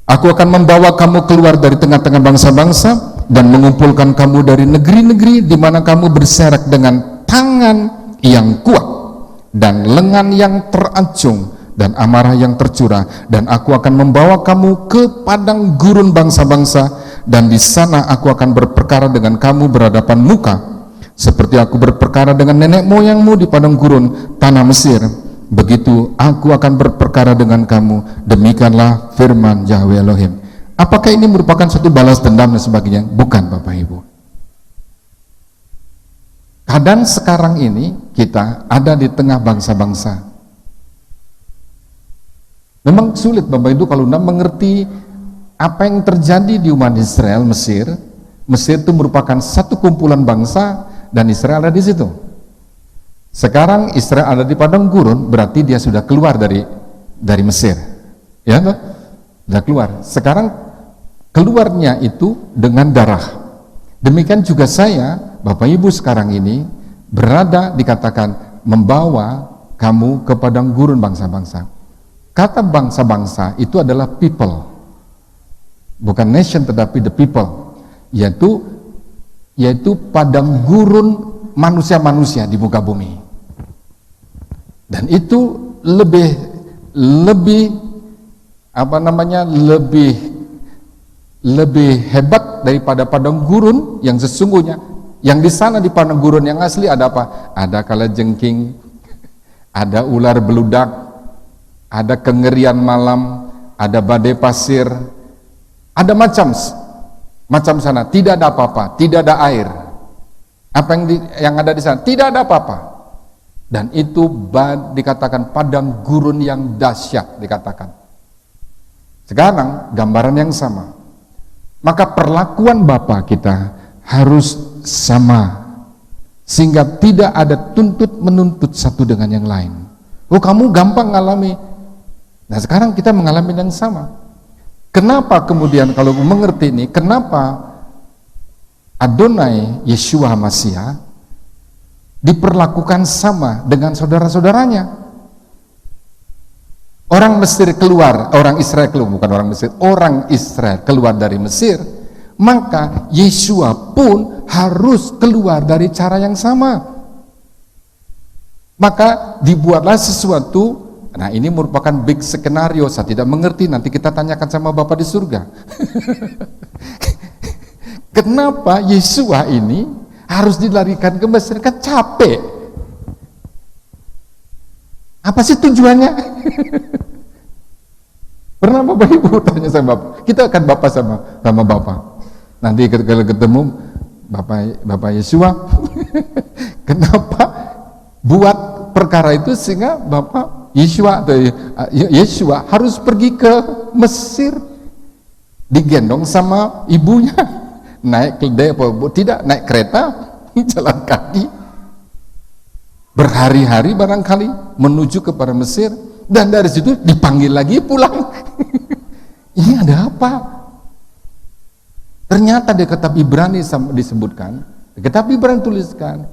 Aku akan membawa kamu keluar dari tengah-tengah bangsa-bangsa dan mengumpulkan kamu dari negeri-negeri di mana kamu berserak dengan tangan yang kuat dan lengan yang teracung dan amarah yang tercurah, dan aku akan membawa kamu ke padang gurun bangsa-bangsa, dan di sana aku akan berperkara dengan kamu berhadapan muka seperti aku berperkara dengan nenek moyangmu di padang gurun tanah Mesir. Begitu aku akan berperkara dengan kamu. Demikianlah firman Yahweh Elohim. Apakah ini merupakan suatu balas dendam dan sebagainya? Bukan, Bapak Ibu. Keadaan sekarang ini kita ada di tengah bangsa-bangsa. Memang sulit, Bapak Ibu, kalau Anda mengerti apa yang terjadi di umat Israel, Mesir. Mesir itu merupakan satu kumpulan bangsa dan Israel ada di situ. Sekarang Israel ada di padang gurun, berarti dia sudah keluar dari Mesir, ya, sudah keluar. Sekarang keluarnya itu dengan darah. Demikian juga saya, Bapak Ibu sekarang ini berada, dikatakan membawa kamu ke padang gurun bangsa-bangsa. Kata bangsa-bangsa itu adalah people, bukan nation, tetapi the people, yaitu padang gurun manusia-manusia di muka bumi. Dan itu lebih hebat daripada padang gurun yang sesungguhnya. Yang di sana di padang gurun yang asli ada apa? Ada kalajengking, ada ular beludak, ada kengerian malam, ada badai pasir, ada macam sana. Tidak ada apa-apa, tidak ada air. Apa yang ada di sana? Tidak ada apa-apa. Dan itu dikatakan padang gurun yang dahsyat, dikatakan. Sekarang gambaran yang sama. Maka perlakuan Bapa kita harus sama, sehingga tidak ada tuntut-menuntut satu dengan yang lain. Oh, kamu gampang ngalami. Nah, sekarang kita mengalami yang sama. Kenapa kemudian kalau mengerti ini, kenapa Adonai Yeshua Mashiach diperlakukan sama dengan saudara-saudaranya? Orang Israel keluar dari Mesir, maka Yeshua pun harus keluar dari cara yang sama. Maka dibuatlah sesuatu. Nah, ini merupakan big skenario, saya tidak mengerti, nanti kita tanyakan sama Bapa di surga. Kenapa Yeshua ini harus dilarikan ke Mesir? Kan capek. Apa sih tujuannya? Pernah Bapak Ibu tanya sama Bapak? Kita akan Bapak sama Bapak. Nanti kalau ketemu Bapak Yeshua, kenapa buat perkara itu sehingga Bapak Yeshua harus pergi ke Mesir, digendong sama ibunya, naik keledai tidak naik kereta, jalan kaki berhari-hari barangkali menuju kepada Mesir, dan dari situ dipanggil lagi pulang. Ini ada apa? Ternyata di kitab Ibrani disebutkan, di kitab Ibrani tuliskan,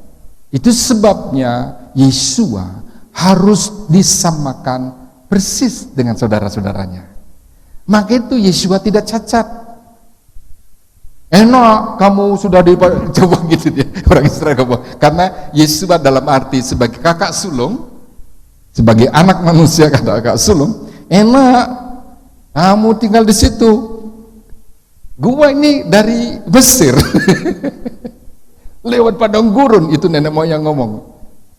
itu sebabnya Yeshua harus disamakan persis dengan saudara-saudaranya. Maka itu Yeshua tidak cacat. Enak kamu sudah coba gitu dia, orang Israel kamu. Karena Yeshua dalam arti sebagai kakak sulung, sebagai anak manusia kata kakak sulung, enak kamu tinggal di situ. Gua ini dari Mesir. Lewat padang gurun, itu nenek moyang ngomong.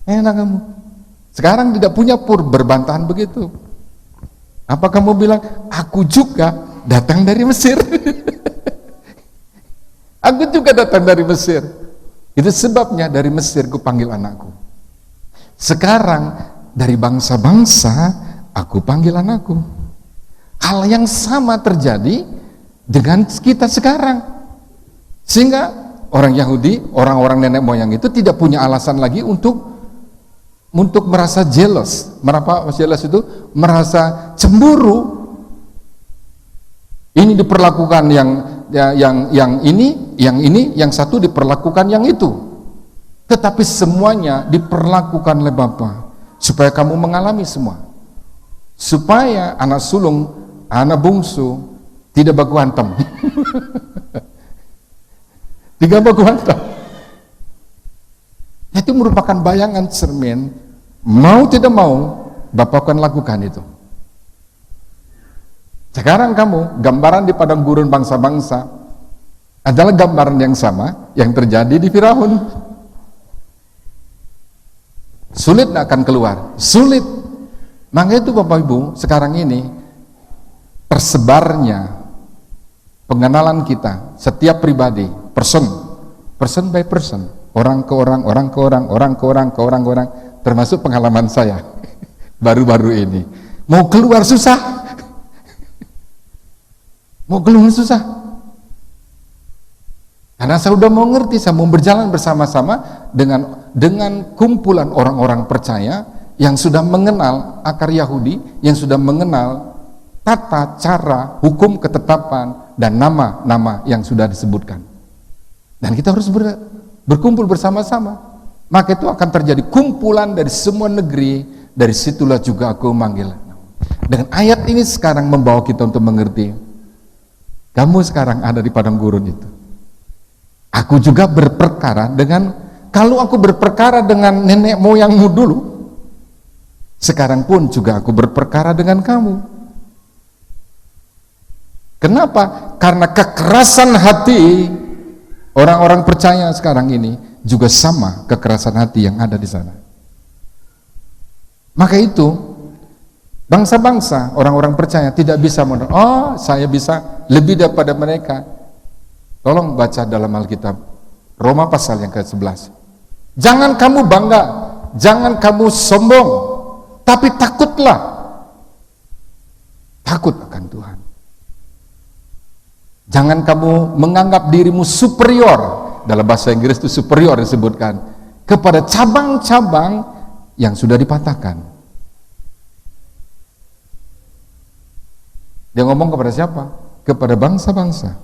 Enak kamu. Sekarang tidak punya berbantahan begitu. Apa kamu bilang, aku juga datang dari Mesir. Aku juga datang dari Mesir. Itu sebabnya dari Mesir ku panggil anakku. Sekarang dari bangsa-bangsa aku panggil anakku. Hal yang sama terjadi dengan kita sekarang. Sehingga orang Yahudi, orang-orang nenek moyang itu tidak punya alasan lagi untuk merasa jealous. Merasa jealous itu merasa cemburu. Ini diperlakukan yang ini, yang satu diperlakukan yang itu. Tetapi semuanya diperlakukan oleh Bapa supaya kamu mengalami semua. Supaya anak sulung, anak bungsu tidak baku hantam. Tidak baku hantam. Itu merupakan bayangan cermin, mau tidak mau Bapa akan lakukan itu. Sekarang kamu, gambaran di padang gurun bangsa-bangsa adalah gambaran yang sama yang terjadi di Firaun. Sulit tidak akan keluar, sulit. Maka itu Bapak Ibu, sekarang ini tersebarnya pengenalan kita, setiap pribadi, person by person, orang ke orang, orang ke orang, orang ke orang, ke orang ke orang, termasuk pengalaman saya baru-baru ini. Mau keluar susah, mau keluar susah. Karena saya sudah mau ngerti, saya mau berjalan bersama-sama dengan kumpulan orang-orang percaya yang sudah mengenal akar Yahudi, yang sudah mengenal tata cara, hukum, ketetapan, dan nama-nama yang sudah disebutkan. Dan kita harus berkumpul bersama-sama. Maka itu akan terjadi kumpulan dari semua negeri, dari situlah juga aku memanggil. Dengan ayat ini sekarang membawa kita untuk mengerti, kamu sekarang ada di padang gurun itu. Aku juga berperkara kalau aku berperkara dengan nenek moyangmu dulu, sekarang pun juga aku berperkara dengan kamu. Kenapa? Karena kekerasan hati orang-orang percaya sekarang ini juga sama kekerasan hati yang ada di sana. Maka itu bangsa-bangsa, orang-orang percaya tidak bisa saya bisa lebih daripada mereka. Tolong baca dalam Alkitab Roma pasal yang ke-11. Jangan kamu bangga, jangan kamu sombong, tapi takutlah. Takut akan Tuhan. Jangan kamu menganggap dirimu superior, dalam bahasa Inggris itu superior disebutkan, kepada cabang-cabang yang sudah dipatahkan. Dia ngomong kepada siapa? Kepada bangsa-bangsa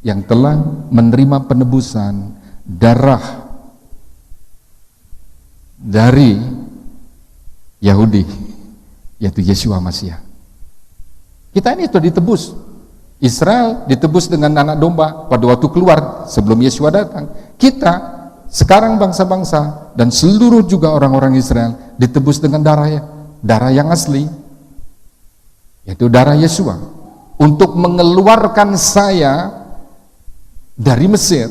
yang telah menerima penebusan darah dari Yahudi, yaitu Yeshua Masiah. Kita ini sudah ditebus. Israel ditebus dengan anak domba pada waktu keluar sebelum Yeshua datang. Kita sekarang bangsa-bangsa dan seluruh juga orang-orang Israel ditebus dengan darah yang asli, yaitu darah Yeshua, untuk mengeluarkan saya dari Mesir,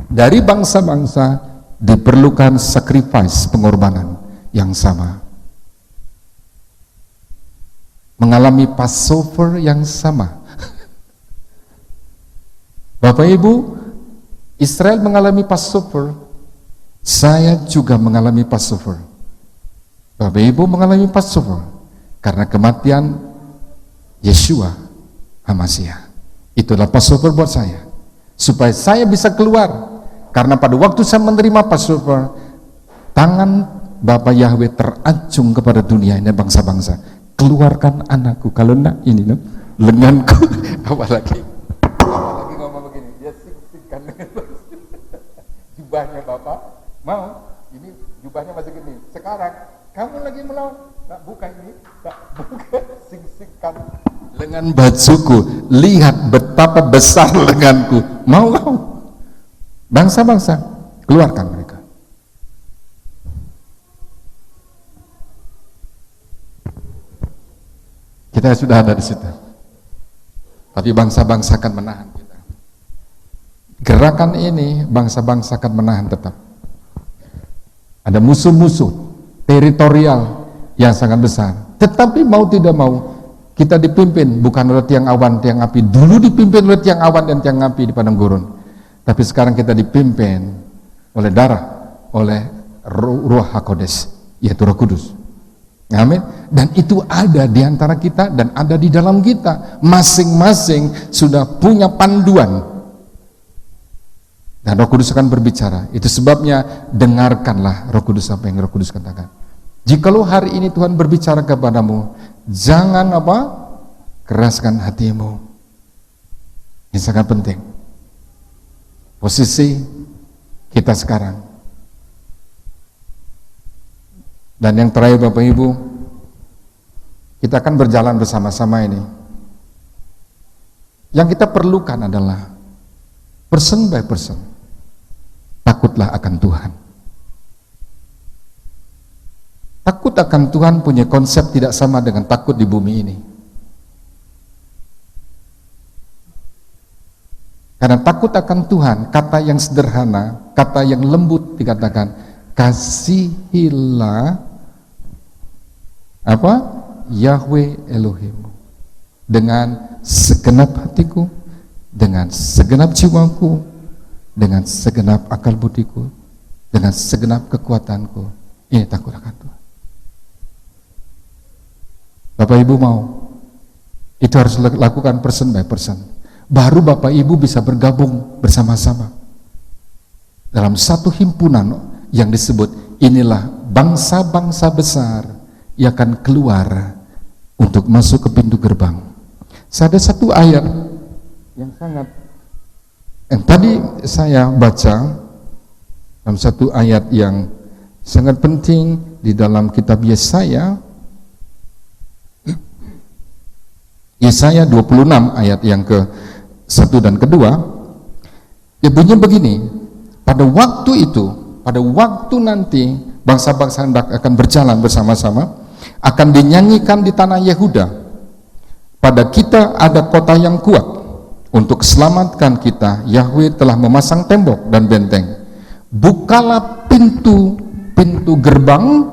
dari bangsa-bangsa. Diperlukan sacrifice, pengorbanan yang sama, mengalami Passover yang sama. Bapak Ibu, Israel mengalami Passover, saya juga mengalami Passover. Bapak Ibu mengalami Passover karena kematian Yeshua HaMasiah. Itulah Passover buat saya, supaya saya bisa keluar. Karena pada waktu saya menerima Passover, tangan Bapa Yahweh teracung kepada dunia ini, bangsa-bangsa. Keluarkan anakku, kalau enggak ini lenganku. apalagi ngomong begini, dia sik-sikan jubahnya Bapak, mau ini jubahnya masih gini. Sekarang kamu lagi melawan, tak buka ini, tak buka, sik-sikan lengan bajuku, lihat betapa besar lenganku. Mau bangsa-bangsa, keluarkan mereka. Kita sudah ada di situ, tapi bangsa-bangsa akan menahan kita. Gerakan ini bangsa-bangsa akan menahan tetap. Ada musuh-musuh teritorial yang sangat besar, tetapi mau tidak mau kita dipimpin bukan oleh tiang awan, tiang api. Dulu dipimpin oleh tiang awan dan tiang api di padang gurun, tapi sekarang kita dipimpin oleh darah, oleh Ruach HaKodesh, yaitu Roh Kudus. Amin. Dan itu ada di antara kita dan ada di dalam kita. Masing-masing sudah punya panduan Dan Roh Kudus akan berbicara. Itu sebabnya dengarkanlah Roh Kudus apa yang Roh Kudus katakan. Jikalau hari ini Tuhan berbicara kepadamu, jangan apa? Keraskan hatimu. Ini sangat penting. Posisi kita sekarang. Dan yang terakhir Bapak Ibu, kita akan berjalan bersama-sama ini. Yang kita perlukan adalah person by person. Takutlah akan Tuhan. Takut akan Tuhan punya konsep tidak sama dengan takut di bumi ini. Karena takut akan Tuhan, kata yang sederhana, kata yang lembut dikatakan, kasihilah apa? Yahweh Elohimmu dengan segenap hatiku, dengan segenap jiwaku, dengan segenap akal budiku, dengan segenap kekuatanku. Ini takut akan Tuhan. Bapak Ibu mau, itu harus lakukan person by person. Baru Bapak Ibu bisa bergabung bersama-sama dalam satu himpunan yang disebut inilah bangsa-bangsa besar yang akan keluar untuk masuk ke pintu gerbang. Ada satu ayat yang sangat yang tadi saya baca dalam satu ayat yang sangat penting di dalam kitab Yesaya 26 ayat yang ke-1 dan ke-2. Ya bunyinya begini, pada waktu itu, pada waktu nanti bangsa-bangsa hendak akan berjalan bersama-sama, akan dinyanyikan di tanah Yehuda, pada kita ada kota yang kuat, untuk selamatkan kita Yahweh telah memasang tembok dan benteng. Bukalah pintu gerbang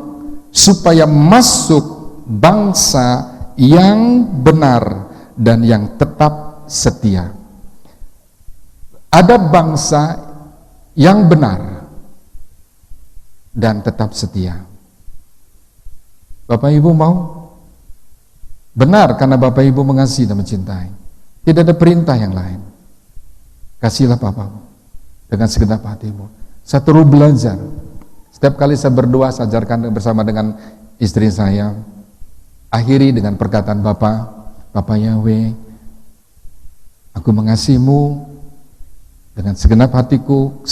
supaya masuk bangsa yang benar dan yang tetap setia. Ada bangsa yang benar dan tetap setia. Bapak Ibu mau? Benar karena Bapak Ibu mengasihi dan mencintai. Tidak ada perintah yang lain. Kasihlah Bapamu dengan segenap hatimu. Saya terus belajar. Setiap kali saya berdoa, saya ajarkan bersama dengan istri saya. Akhiri dengan perkataan Bapa Yahweh, aku mengasihimu dengan segenap hatiku,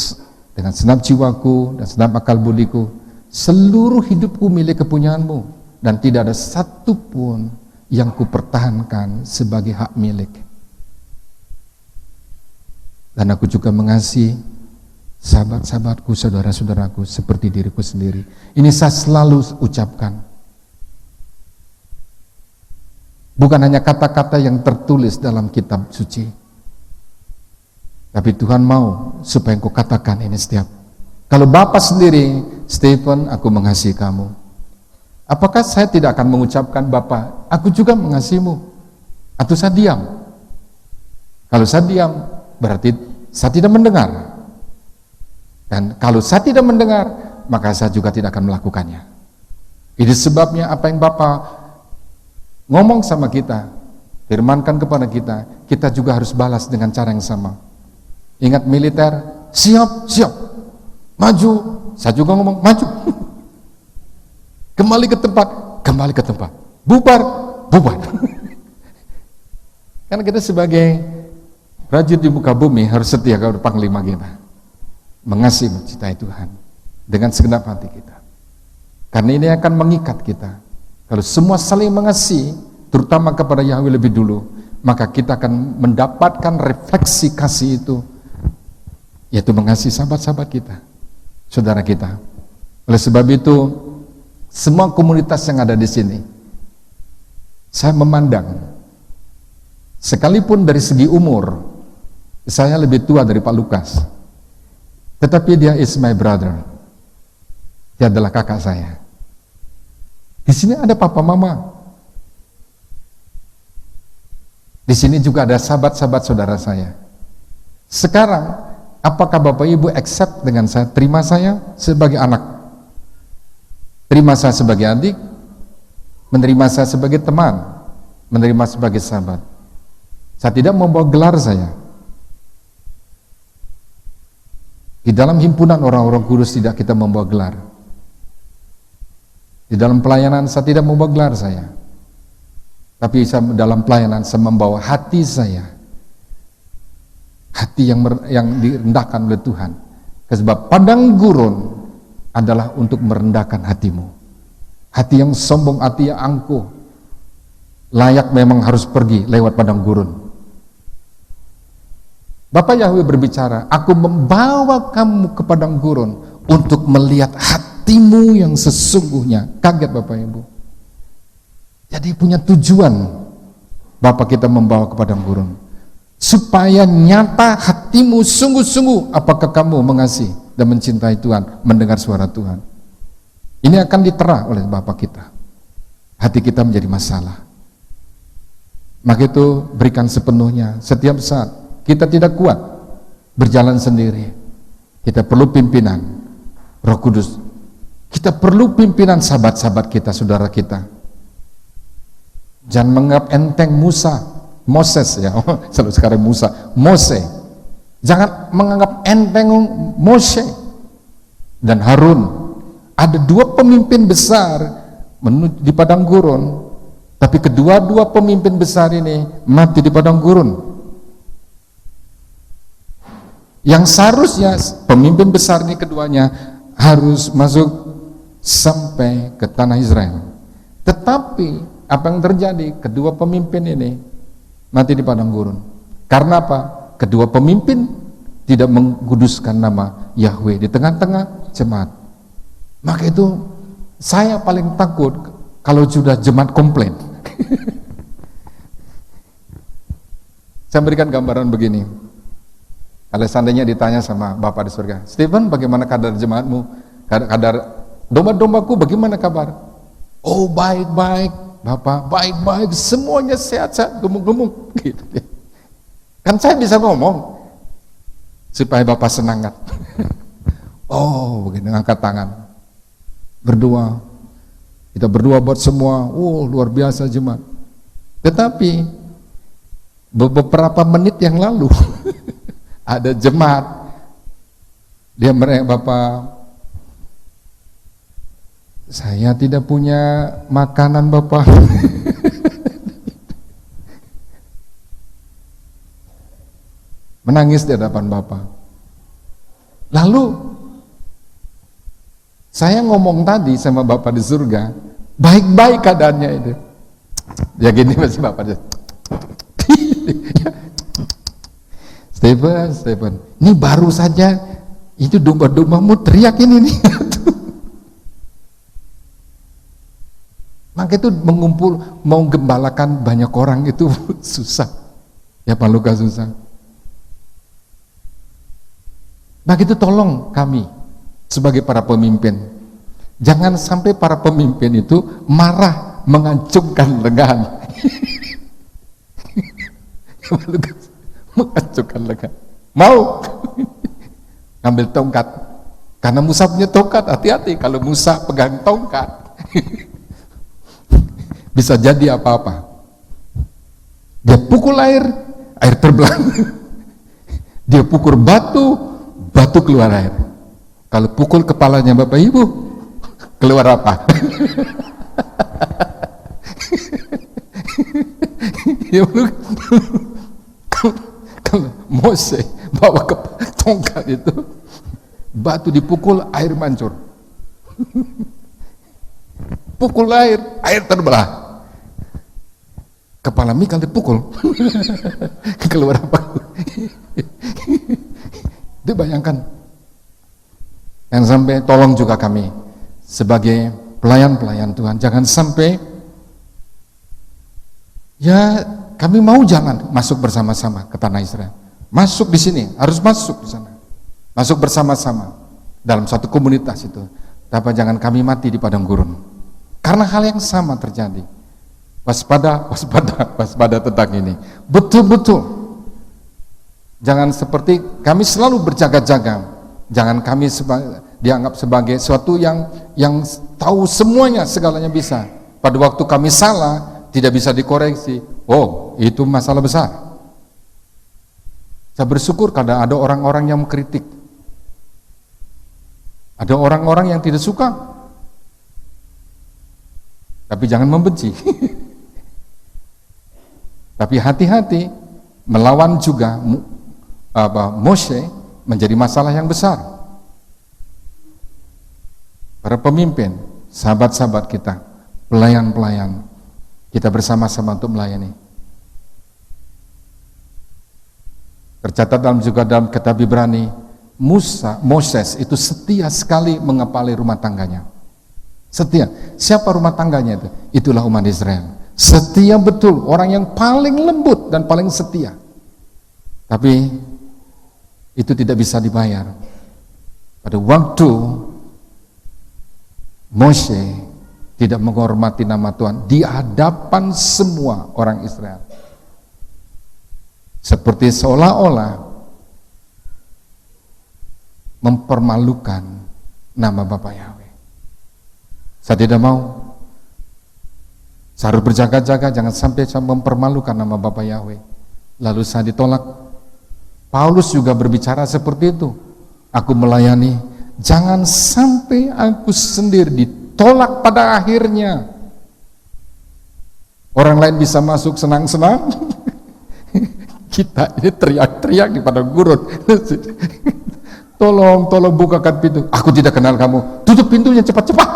dengan segenap jiwaku, dan segenap akal budiku. Seluruh hidupku milik kepunyaanmu, dan tidak ada satu pun yang kupertahankan sebagai hak milik. Dan aku juga mengasihi sahabat-sahabatku, saudara-saudaraku seperti diriku sendiri. Ini saya selalu ucapkan. Bukan hanya kata-kata yang tertulis dalam kitab suci, tapi Tuhan mau supaya engkau katakan ini setiap. Kalau Bapa sendiri, Stephen, aku mengasihi kamu. Apakah saya tidak akan mengucapkan Bapa, aku juga mengasihimu? Atau saya diam? Kalau saya diam, berarti saya tidak mendengar. Dan kalau saya tidak mendengar, maka saya juga tidak akan melakukannya. Itu sebabnya apa yang Bapa ngomong sama kita, firmankan kepada kita, kita juga harus balas dengan cara yang sama. Ingat militer, siap, siap, maju, saya juga ngomong, maju. Kembali ke tempat, bubar, bubar. Karena kita sebagai prajurit di muka bumi harus setia kepada panglima kita, mengasihi mencintai Tuhan dengan segenap hati kita. Karena ini akan mengikat kita. Kalau semua saling mengasihi, terutama kepada Yahweh lebih dulu, maka kita akan mendapatkan refleksi kasih itu, yaitu mengasihi sahabat-sahabat kita, saudara kita. Oleh sebab itu, semua komunitas yang ada di sini, saya memandang, sekalipun dari segi umur, saya lebih tua dari Pak Lukas, tetapi dia is my brother, dia adalah kakak saya. Di sini ada papa mama. Di sini juga ada sahabat-sahabat saudara saya. Sekarang, apakah Bapak Ibu accept dengan saya, terima saya sebagai anak? Terima saya sebagai adik? Menerima saya sebagai teman? Menerima sebagai sahabat? Saya tidak membawa gelar saya. Di dalam himpunan orang-orang kudus tidak kita membawa gelar. Di dalam pelayanan saya tidak membawa gelar saya. Tapi dalam pelayanan saya membawa hati saya. Hati yang direndahkan oleh Tuhan. Sebab padang gurun adalah untuk merendahkan hatimu. Hati yang sombong, hati yang angkuh, layak memang harus pergi lewat padang gurun. Bapak Yahweh berbicara, aku membawa kamu ke padang gurun untuk melihat hatimu yang sesungguhnya. Kaget Bapak Ibu. Jadi punya tujuan Bapak kita membawa ke padang gurun, supaya nyata hatimu sungguh-sungguh apakah kamu mengasihi dan mencintai Tuhan, mendengar suara Tuhan. Ini akan ditera oleh Bapak kita. Hati kita menjadi masalah. Maka itu berikan sepenuhnya setiap saat. Kita tidak kuat berjalan sendiri. Kita perlu pimpinan Roh Kudus. Kita perlu pimpinan sahabat-sahabat kita, saudara kita. Jangan menganggap enteng Moses ya. Selalu sekarang Mose. Jangan menganggap enteng Mose dan Harun. Ada dua pemimpin besar di padang gurun, tapi kedua-dua pemimpin besar ini mati di padang gurun. Yang seharusnya pemimpin besar ini keduanya harus masuk sampai ke tanah Israel. Tetapi apa yang terjadi? Kedua pemimpin ini mati di padang gurun. Karena apa? Kedua pemimpin tidak mengkuduskan nama Yahweh di tengah-tengah jemaat. Maka itu saya paling takut kalau sudah jemaat komplain. Saya berikan gambaran begini. Kalau seandainya ditanya sama Bapak di surga, Stephen, bagaimana kadar jemaatmu? Kadar domba-dombaku bagaimana kabar? Oh, baik-baik, Bapak, baik-baik, semuanya sehat-sehat, gemuk-gemuk. Gitu. Kan saya bisa ngomong supaya Bapak semangat. Oh, begini, angkat tangan. Berdoa, kita berdoa buat semua. Oh, luar biasa jemaat. Tetapi beberapa menit yang lalu ada jemaat, dia mereka, Bapak, saya tidak punya makanan Bapak. Menangis di hadapan Bapak. Lalu saya ngomong tadi sama Bapak di surga, baik-baik keadaannya itu. Ya gini masih Bapak. Stephen, ini baru saja itu domba-dombamu teriak ini nih. Maka itu mau gembalakan banyak orang itu susah. Ya Pak Luka susah. Maka itu tolong kami sebagai para pemimpin, jangan sampai para pemimpin itu marah mengacungkan lengan. Mengacungkan lengan. Mau ngambil tongkat. Karena Musa punya tongkat, hati-hati kalau Musa pegang tongkat. Bisa jadi apa-apa. Dia pukul air terbelah. Dia pukul batu keluar air. Kalau pukul kepalanya Bapak Ibu, keluar apa? Kalau Mose bawa ke tongkat itu, batu dipukul, air mancur. Pukul air terbelah. Kepala Mikal dipukul. Keluar apa? Itu bayangkan. Yang sampai tolong juga kami sebagai pelayan-pelayan Tuhan, jangan sampai ya kami mau jalan masuk bersama-sama ke tanah Israel. Masuk di sini, harus masuk di sana. Masuk bersama-sama dalam satu komunitas itu. Tapi jangan kami mati di padang gurun. Karena hal yang sama terjadi. Waspada tentang ini. Betul-betul. Jangan seperti kami selalu berjaga-jaga. Jangan kami dianggap sebagai suatu yang tahu semuanya, segalanya bisa. Pada waktu kami salah, tidak bisa dikoreksi. Oh, itu masalah besar. Saya bersyukur karena ada orang-orang yang mengkritik. Ada orang-orang yang tidak suka, tapi jangan membenci. Tapi hati-hati, melawan juga Moshe menjadi masalah yang besar. Para pemimpin, sahabat-sahabat kita, pelayan-pelayan, kita bersama-sama untuk melayani. Tercatat juga dalam kitab Ibrani, Moses itu setia sekali mengepali rumah tangganya. Setia. Siapa rumah tangganya itu? Itulah umat Israel. Setia betul, orang yang paling lembut dan paling setia. Tapi itu tidak bisa dibayar. Pada waktu Moshe tidak menghormati nama Tuhan di hadapan semua orang Israel, seperti seolah-olah mempermalukan nama Bapa Yahweh. Saya tidak mau. Saya harus berjaga-jaga, jangan sampai saya mempermalukan nama Bapa Yahweh. Lalu saya ditolak. Paulus juga berbicara seperti itu. Aku melayani, jangan sampai aku sendiri ditolak pada akhirnya. Orang lain bisa masuk senang-senang, kita ini teriak-teriak di padang gurun. Tolong bukakan pintu. Aku tidak kenal kamu. Tutup pintunya cepat-cepat.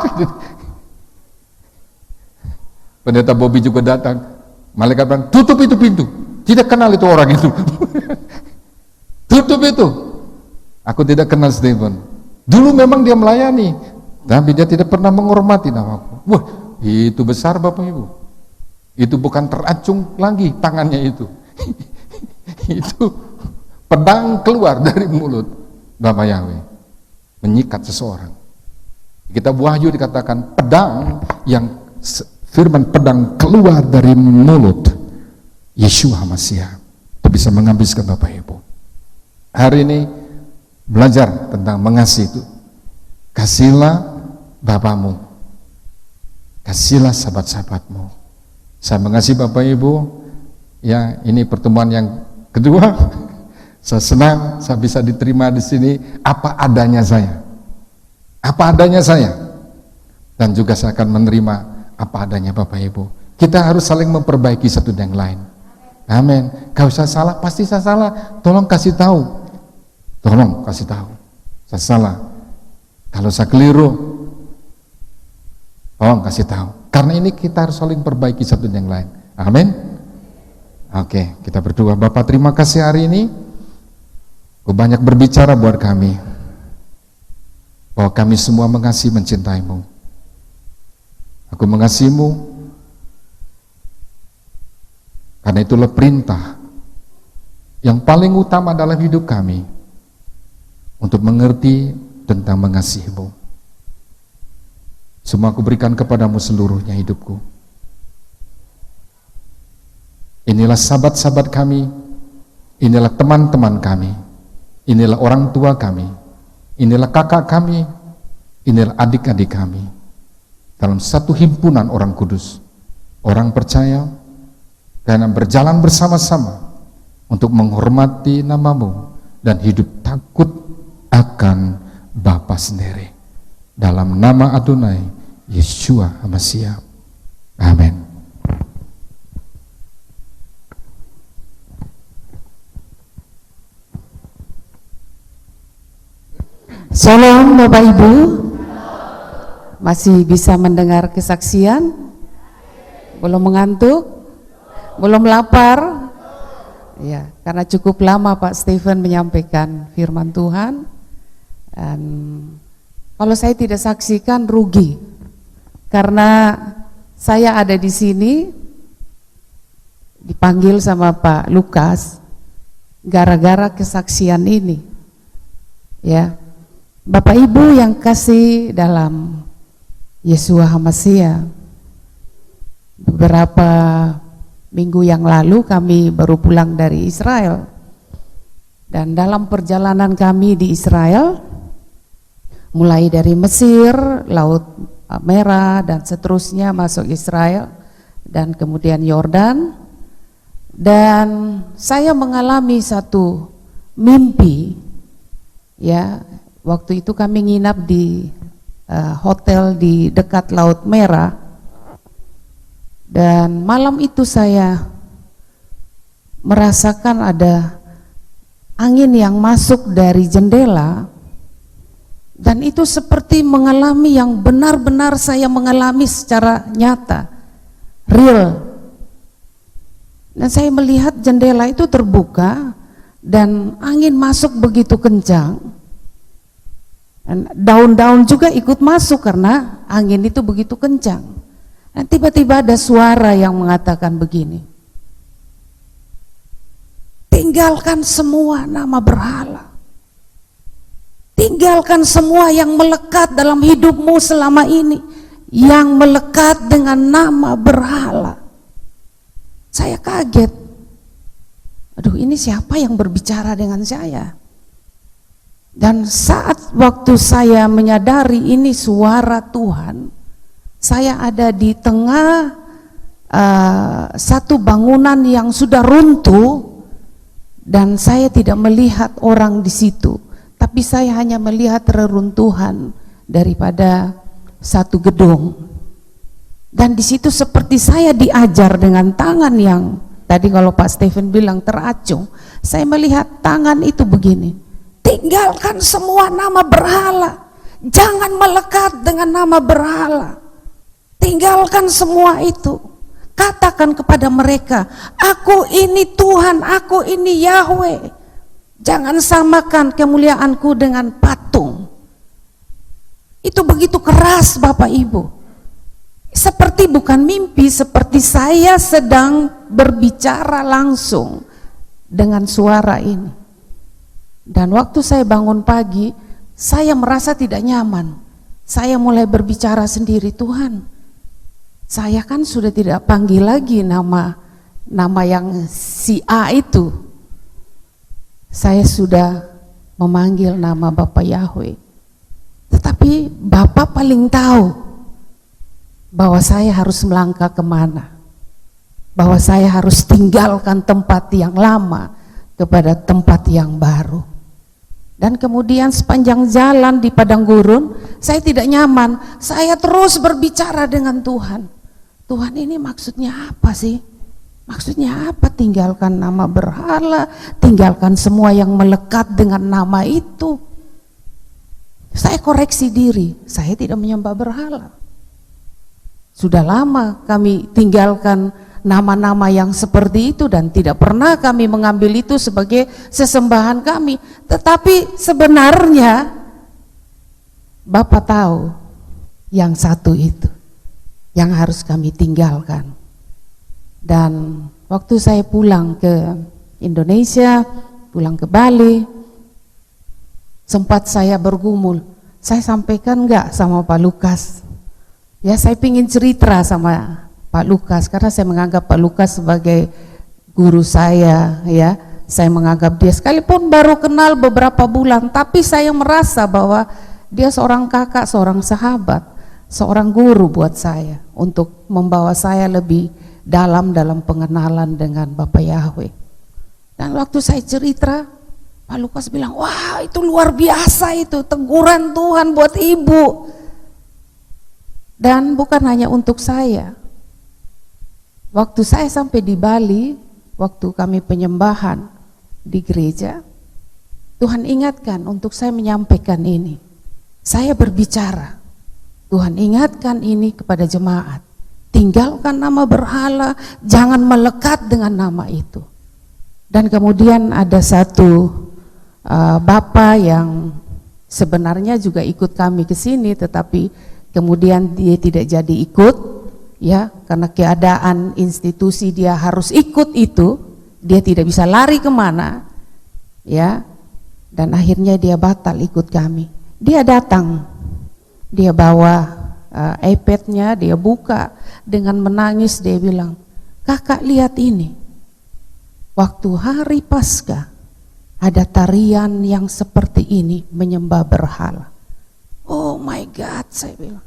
Pendeta Bobby juga datang. Malaikat bilang, tutup itu pintu. Tidak kenal itu orang itu. Tutup itu. Aku tidak kenal Stephen. Dulu memang dia melayani, tapi dia tidak pernah menghormati namaku. Wah, itu besar Bapak Ibu. Itu bukan teracung lagi tangannya itu. Itu pedang keluar dari mulut Bapak Yahweh, menyikat seseorang. Kitab Wahyu dikatakan pedang yang firman pedang keluar dari mulut Yeshua Masiah itu bisa menghabiskan Bapak Ibu. Hari ini belajar tentang mengasihi itu. Kasihlah Bapamu, kasihlah sahabat-sahabatmu. Saya mengasihi Bapak Ibu. Ya, ini pertemuan yang kedua. Saya senang saya bisa diterima di sini apa adanya saya. Apa adanya saya. Dan juga saya akan menerima apa adanya Bapak Ibu. Kita harus saling memperbaiki satu dan yang lain. Amin. Kalau saya salah, pasti saya salah. Tolong kasih tahu. Tolong kasih tahu. Saya salah. Kalau saya keliru, tolong kasih tahu. Karena ini kita harus saling perbaiki satu dan yang lain. Amin. Oke, kita berdoa. Bapak, terima kasih hari ini. Kau banyak berbicara buat kami. Bahwa kami semua mengasihi, mencintaimu. Aku mengasihimu karena itulah perintah yang paling utama dalam hidup kami untuk mengerti tentang mengasihimu. Semua aku berikan kepadamu seluruhnya hidupku. Inilah sahabat-sahabat kami, inilah teman-teman kami, inilah orang tua kami, inilah kakak kami, inilah adik-adik kami. Dalam satu himpunan orang kudus, orang percaya, karena berjalan bersama-sama untuk menghormati namamu dan hidup takut akan Bapa sendiri. Dalam nama Adonai Yeshua Masiah. Amin. Shalom Bapak Ibu. Masih bisa mendengar kesaksian? Belum mengantuk? Belum lapar? Ya, karena cukup lama Pak Stephen menyampaikan firman Tuhan. Dan kalau saya tidak saksikan rugi. Karena saya ada di sini dipanggil sama Pak Lukas gara-gara kesaksian ini. Ya. Bapak Ibu yang kasih dalam Yeshua HaMashiach, beberapa minggu yang lalu kami baru pulang dari Israel, dan dalam perjalanan kami di Israel, mulai dari Mesir, Laut Merah dan seterusnya masuk Israel dan kemudian Yordan, dan saya mengalami satu mimpi, ya, Waktu itu kami nginap di hotel di dekat Laut Merah, dan malam itu saya merasakan ada angin yang masuk dari jendela, dan itu seperti mengalami yang benar-benar saya mengalami secara nyata, real. Dan saya melihat jendela itu terbuka dan angin masuk begitu kencang, dan daun-daun juga ikut masuk karena angin itu begitu kencang. Dan tiba-tiba ada suara yang mengatakan begini, tinggalkan semua nama berhala, tinggalkan semua yang melekat dalam hidupmu selama ini, yang melekat dengan nama berhala. Saya kaget, aduh, ini siapa yang berbicara dengan saya? Dan saat waktu saya menyadari ini suara Tuhan, saya ada di tengah satu bangunan yang sudah runtuh, dan saya tidak melihat orang di situ, tapi saya hanya melihat reruntuhan daripada satu gedung. Dan di situ seperti saya diajar dengan tangan yang tadi kalau Pak Stephen bilang teracung, saya melihat tangan itu begini, tinggalkan semua nama berhala, jangan melekat dengan nama berhala, tinggalkan semua itu. Katakan kepada mereka, aku ini Tuhan, aku ini Yahweh. Jangan samakan kemuliaanku dengan patung. Itu begitu keras Bapak Ibu. Seperti bukan mimpi, seperti saya sedang berbicara langsung dengan suara ini. Dan waktu saya bangun pagi, saya merasa tidak nyaman. Saya mulai berbicara sendiri, Tuhan, saya kan sudah tidak panggil lagi nama yang si A itu. Saya sudah memanggil nama Bapak Yahweh. Tetapi Bapak paling tahu bahwa saya harus melangkah kemana, bahwa saya harus tinggalkan tempat yang lama kepada tempat yang baru. Dan kemudian sepanjang jalan di padang gurun, saya tidak nyaman, saya terus berbicara dengan Tuhan. Tuhan, ini maksudnya apa sih? Maksudnya apa tinggalkan nama berhala, tinggalkan semua yang melekat dengan nama itu? Saya koreksi diri, saya tidak menyembah berhala. Sudah lama kami tinggalkan nama-nama yang seperti itu dan tidak pernah kami mengambil itu sebagai sesembahan kami. Tetapi sebenarnya Bapak tahu yang satu itu yang harus kami tinggalkan. Dan waktu saya pulang ke Indonesia, pulang ke Bali, sempat saya bergumul, saya sampaikan enggak sama Pak Lukas? Ya, saya pingin cerita sama Pak Lukas karena saya menganggap Pak Lukas sebagai guru saya, ya. Saya menganggap dia, sekalipun baru kenal beberapa bulan, tapi saya merasa bahwa dia seorang kakak, seorang sahabat, seorang guru buat saya untuk membawa saya lebih dalam pengenalan dengan Bapak Yahweh. Dan waktu saya cerita, Pak Lukas bilang, wah itu luar biasa, itu teguran Tuhan buat ibu. Dan bukan hanya untuk saya. Waktu saya sampai di Bali, waktu kami penyembahan di gereja, Tuhan ingatkan untuk saya menyampaikan ini. Saya berbicara, Tuhan ingatkan ini kepada jemaat, tinggalkan nama berhala, jangan melekat dengan nama itu. Dan kemudian ada satu bapak yang sebenarnya juga ikut kami ke sini, tetapi kemudian dia tidak jadi ikut, ya, karena keadaan institusi dia harus ikut itu, dia tidak bisa lari kemana, ya, dan akhirnya dia batal ikut kami. Dia datang, dia bawa iPad-nya, dia buka dengan menangis, dia bilang, kakak lihat ini, waktu hari Paskah ada tarian yang seperti ini menyembah berhala. Oh my God, saya bilang,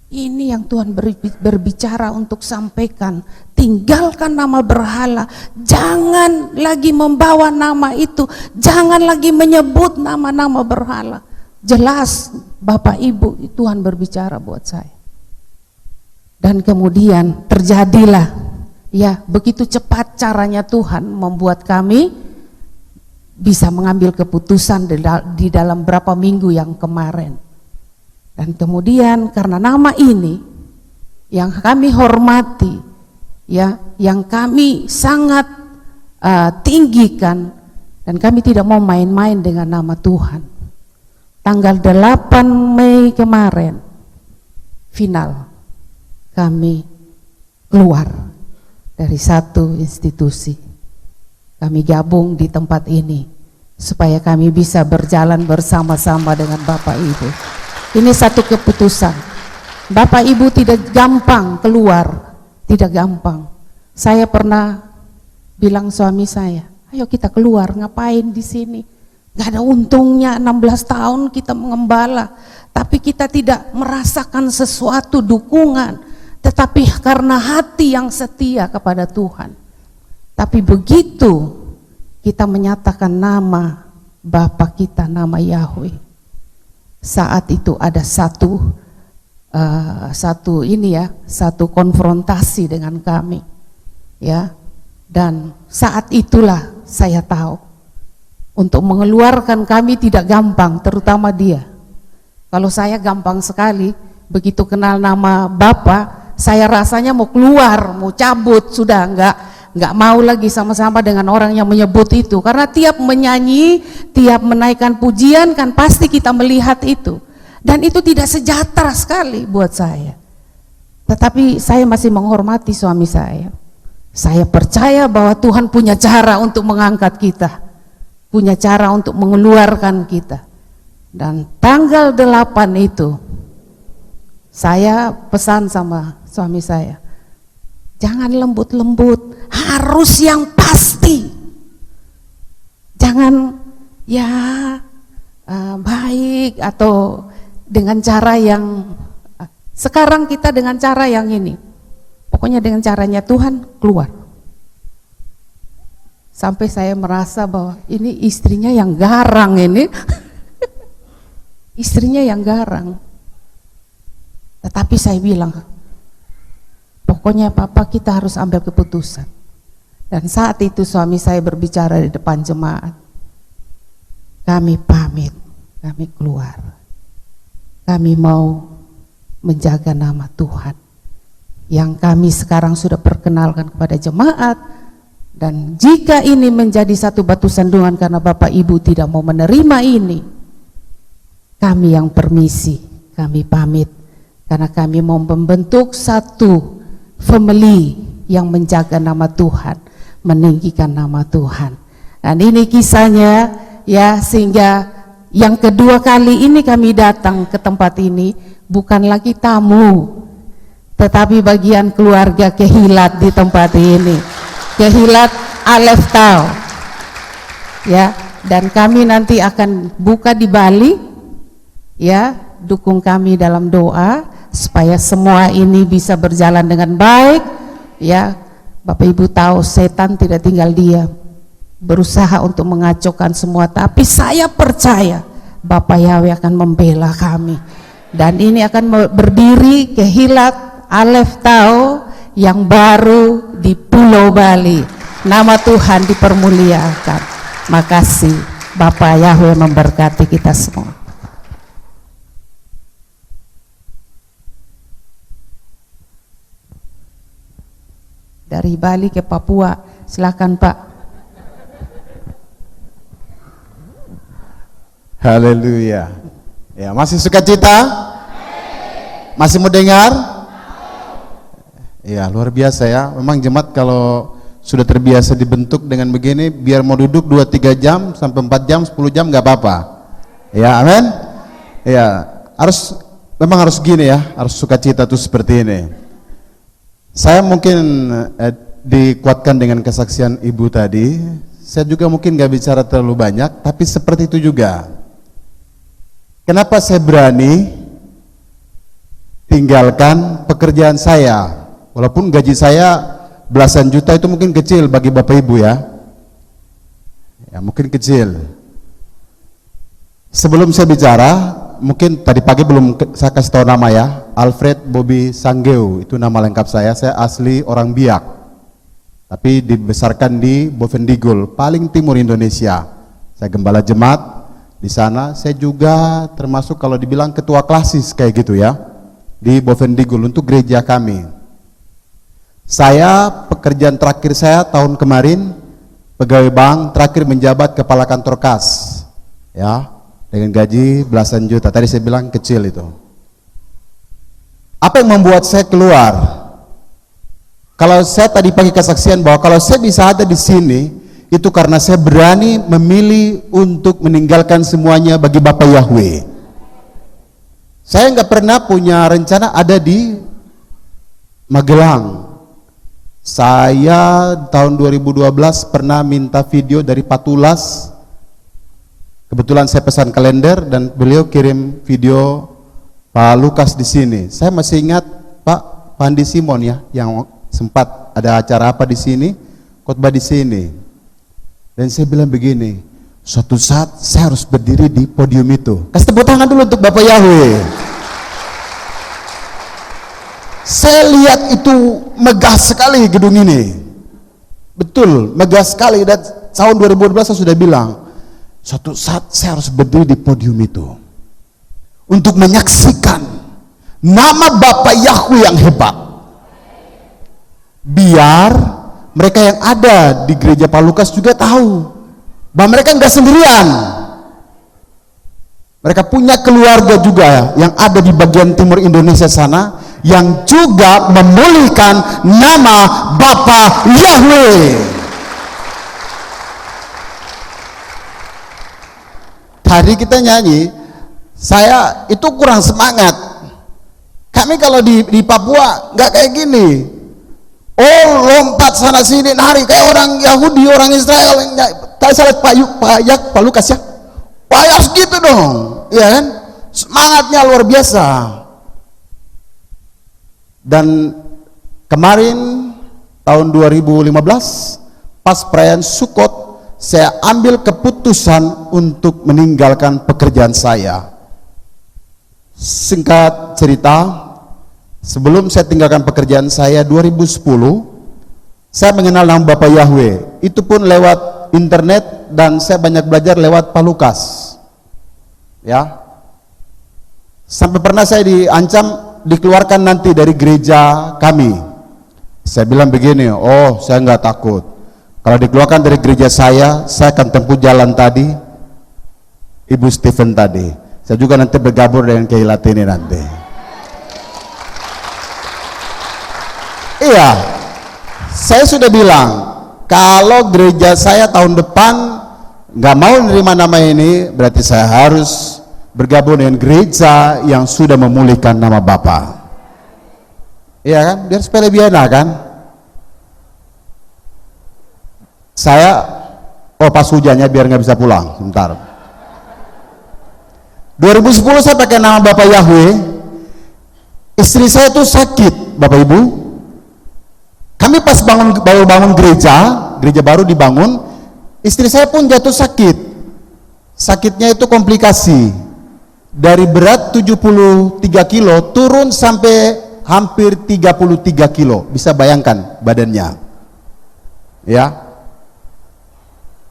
ini yang Tuhan berbicara untuk sampaikan, tinggalkan nama berhala, jangan lagi membawa nama itu, jangan lagi menyebut nama-nama berhala. jelas Bapak Ibu, Tuhan berbicara buat saya. Dan kemudian terjadilah, ya begitu cepat caranya Tuhan membuat kami bisa mengambil keputusan di dalam berapa minggu yang kemarin. Dan kemudian karena nama ini yang kami hormati, ya, yang kami sangat tinggikan, dan kami tidak mau main-main dengan nama Tuhan. Tanggal 8 Mei kemarin, final, kami keluar dari satu institusi. Kami gabung di tempat ini supaya kami bisa berjalan bersama-sama dengan Bapak Ibu. Ini satu keputusan. Bapak Ibu tidak gampang keluar, tidak gampang. Saya pernah bilang suami saya, ayo kita keluar, ngapain di sini? Gak ada untungnya 16 tahun kita mengembala, tapi kita tidak merasakan sesuatu dukungan, tetapi karena hati yang setia kepada Tuhan. Tapi begitu kita menyatakan nama Bapa kita, nama Yahweh, saat itu ada satu konfrontasi dengan kami, ya. Dan saat itulah saya tahu untuk mengeluarkan kami tidak gampang, terutama dia. Kalau saya gampang sekali, begitu kenal nama Bapa, saya rasanya mau keluar, mau cabut, sudah enggak mau lagi sama-sama dengan orang yang menyebut itu. Karena tiap menyanyi, tiap menaikkan pujian kan pasti kita melihat itu. Dan itu tidak sejahtera sekali buat saya. Tetapi saya masih menghormati suami saya. Saya percaya bahwa Tuhan punya cara untuk mengangkat kita, punya cara untuk mengeluarkan kita. Dan tanggal 8 itu saya pesan sama suami saya, jangan lembut-lembut, harus yang pasti. Jangan baik atau dengan cara yang sekarang kita dengan cara yang ini. Pokoknya dengan caranya Tuhan keluar. Sampai saya merasa bahwa ini istrinya yang garang ini. Istrinya yang garang. Tetapi saya bilang, pokoknya Papa kita harus ambil keputusan. Dan saat itu suami saya berbicara di depan jemaat. Kami pamit, kami keluar. Kami mau menjaga nama Tuhan yang kami sekarang sudah perkenalkan kepada jemaat. Dan jika ini menjadi satu batu sandungan karena Bapak Ibu tidak mau menerima ini, kami yang permisi, kami pamit, karena kami mau membentuk satu family yang menjaga nama Tuhan, meninggikan nama Tuhan. Dan ini kisahnya, ya, sehingga yang kedua kali ini kami datang ke tempat ini bukan lagi tamu, tetapi bagian keluarga Kehilat di tempat ini, Kehilat Aleph Tau, ya. Dan kami nanti akan buka di Bali, ya. Dukung kami dalam doa supaya semua ini bisa berjalan dengan baik, ya. Bapak Ibu tahu setan tidak tinggal diam, berusaha untuk mengacaukan semua, tapi saya percaya Bapak Yahweh akan membela kami. Dan ini akan berdiri Kehilat Aleph Tau yang baru di Pulau Bali. Nama Tuhan dipermuliakan. Makasih, Bapak Yahweh memberkati kita semua. Dari Bali ke Papua, silakan Pak. Haleluya. Ya, masih sukacita? Masih mau dengar? Ya, luar biasa ya. Memang jemaat kalau sudah terbiasa dibentuk dengan begini, biar mau duduk 2-3 jam sampai 4 jam, 10 jam nggak apa-apa. Ya, amin. Ya, memang harus gini ya, harus sukacita tuh seperti ini. Saya mungkin dikuatkan dengan kesaksian Ibu tadi. Saya juga mungkin nggak bicara terlalu banyak, tapi seperti itu juga. Kenapa saya berani tinggalkan pekerjaan saya? Walaupun gaji saya belasan juta, itu mungkin kecil bagi Bapak Ibu ya. Ya mungkin kecil. Sebelum saya bicara, mungkin tadi pagi belum saya kasih tahu nama ya, Alfred Bobby Sanggeu, itu nama lengkap saya. Saya asli orang Biak, tapi dibesarkan di Bovendigul, paling timur Indonesia. Saya gembala jemaat di sana. Saya juga termasuk kalau dibilang ketua klasis kayak gitu ya, di Bovendigul untuk gereja kami. Saya pekerjaan terakhir saya tahun kemarin pegawai bank, terakhir menjabat kepala kantor kas, ya, dengan gaji belasan juta. Tadi saya bilang kecil itu. Apa yang membuat saya keluar? Kalau saya tadi pagi kesaksian bahwa kalau saya bisa ada di sini, itu karena saya berani memilih untuk meninggalkan semuanya bagi Bapak Yahweh. Saya nggak pernah punya rencana ada di Magelang. Saya tahun 2012 pernah minta video dari Patulas. Kebetulan saya pesan kalender dan beliau kirim video Pak Lukas di sini. Saya masih ingat Pak Pandi Simon ya, yang sempat ada acara apa di sini, khotbah di sini. Dan saya bilang begini, suatu saat saya harus berdiri di podium itu. Kasih tepuk tangan dulu untuk Bapak Yahweh. Saya lihat itu megah sekali gedung ini. Betul, megah sekali. Dan tahun 2012 saya sudah bilang, suatu saat saya harus berdiri di podium itu untuk menyaksikan nama Bapak Yahweh yang hebat. Biar mereka yang ada di gereja Pak Lukas juga tahu bahwa mereka enggak sendirian. Mereka punya keluarga juga yang ada di bagian timur Indonesia sana, yang juga memulihkan nama Bapak Yahweh. Tadi kita nyanyi, saya itu kurang semangat. Kami kalau di Papua nggak kayak gini. Oh, lompat sana sini, nari kayak orang Yahudi, orang Israel. Tadi saya lihat Pak Lukas ya, Pak harus gitu dong, ya kan? Semangatnya luar biasa. Dan kemarin tahun 2015 pas perayaan Sukot, saya ambil keputusan untuk meninggalkan pekerjaan saya. Singkat cerita, sebelum saya tinggalkan pekerjaan saya 2010, saya mengenal nama Bapak Yahweh. Itu pun lewat internet dan saya banyak belajar lewat Pak Lukas. Ya. Sampai pernah saya diancam dikeluarkan nanti dari gereja kami. Saya bilang begini, oh saya nggak takut. Kalau dikeluarkan dari gereja saya akan tempuh jalan tadi Ibu Stephen tadi. Saya juga nanti bergabung dengan Keilat ini nanti. Iya, saya sudah bilang kalau gereja saya tahun depan nggak mau menerima nama ini, berarti saya harus bergabung dengan gereja yang sudah memulihkan nama Bapa. Iya kan? Biar supaya lebih enak kan? Saya, pas hujannya biar nggak bisa pulang, sebentar. 2010 saya pakai nama Bapak Yahweh. Istri saya tuh sakit, Bapak Ibu. Kami pas baru bangun gereja baru dibangun, istri saya pun jatuh sakit. Sakitnya itu komplikasi. Dari berat 73 kilo turun sampai hampir 33 kilo. Bisa bayangkan badannya. Ya.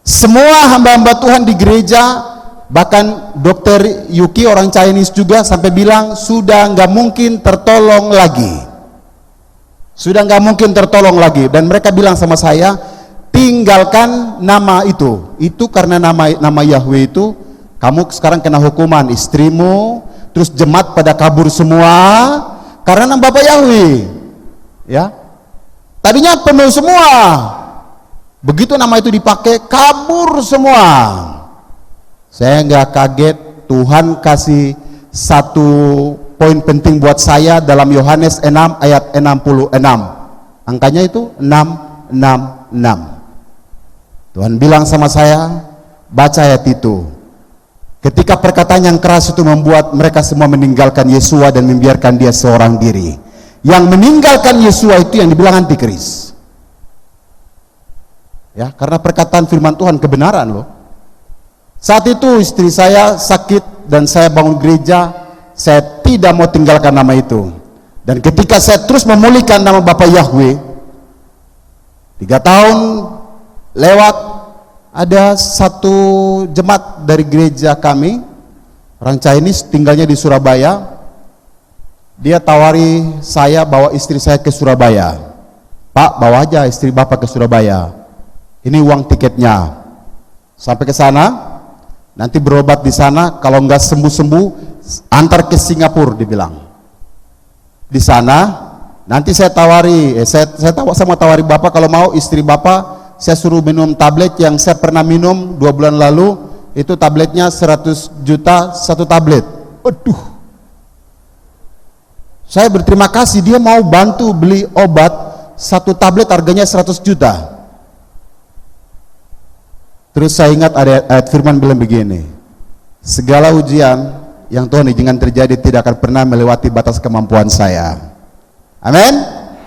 Semua hamba-hamba Tuhan di gereja, bahkan Dokter Yuki orang Chinese juga sampai bilang sudah nggak mungkin tertolong lagi. Sudah nggak mungkin tertolong lagi. Dan mereka bilang sama saya, tinggalkan nama itu. Itu karena nama Yahweh itu, kamu sekarang kena hukuman, istrimu, terus jemaat pada kabur semua karena nama Bapak Yahweh. Ya. Tadinya penuh semua. Begitu nama itu dipakai, kabur semua. Saya nggak kaget, Tuhan kasih satu poin penting buat saya dalam Yohanes 6 ayat 66. Angkanya itu 666. Tuhan bilang sama saya, baca ayat itu. Ketika perkataan yang keras itu membuat mereka semua meninggalkan Yesua dan membiarkan dia seorang diri. Yang meninggalkan Yesua itu yang dibilang antikris. Ya, karena perkataan firman Tuhan kebenaran loh. Saat itu istri saya sakit dan saya bangun gereja. Saya tidak mau tinggalkan nama itu. Dan ketika saya terus memulihkan nama Bapak Yahweh, 3 tahun lewat, ada satu jemaat dari gereja kami, orang Chinese, tinggalnya di Surabaya. Dia tawari saya bawa istri saya ke Surabaya. Pak, bawa aja istri Bapak ke Surabaya. Ini uang tiketnya. Sampai ke sana, nanti berobat di sana. Kalau nggak sembuh-sembuh, antar ke Singapura, dibilang. Di sana, nanti saya tawari, saya tawari Bapak kalau mau istri Bapak, saya suruh minum tablet yang saya pernah minum 2 bulan lalu. Itu tabletnya 100 juta satu tablet. Aduh. Saya berterima kasih, dia mau bantu beli obat, satu tablet harganya 100 juta. Terus saya ingat ada ayat firman bilang begini, segala ujian yang Tuhan izinkan terjadi tidak akan pernah melewati batas kemampuan saya. Amin.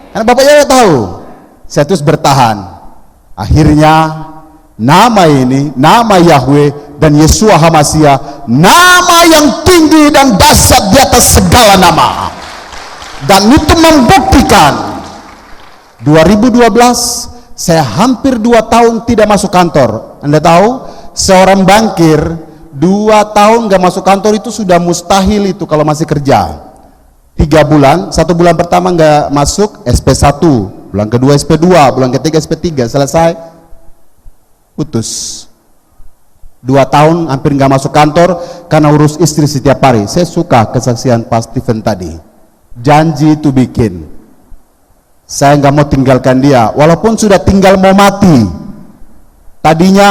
Karena Bapak Yahweh tahu, saya terus bertahan. Akhirnya nama ini, nama Yahweh dan Yeshua HaMashiach, nama yang tinggi dan dahsyat di atas segala nama. Dan itu membuktikan 2012 saya hampir 2 tahun tidak masuk kantor. Anda tahu, seorang bankir 2 tahun gak masuk kantor itu sudah mustahil itu kalau masih kerja. 3 bulan, 1 bulan pertama gak masuk, SP1, bulan kedua SP2, bulan ketiga SP3, selesai, putus. 2 tahun hampir gak masuk kantor karena urus istri setiap hari. Saya suka kesaksian Pak Stephen tadi. Janji itu bikin. Saya nggak mau tinggalkan dia, walaupun sudah tinggal mau mati. Tadinya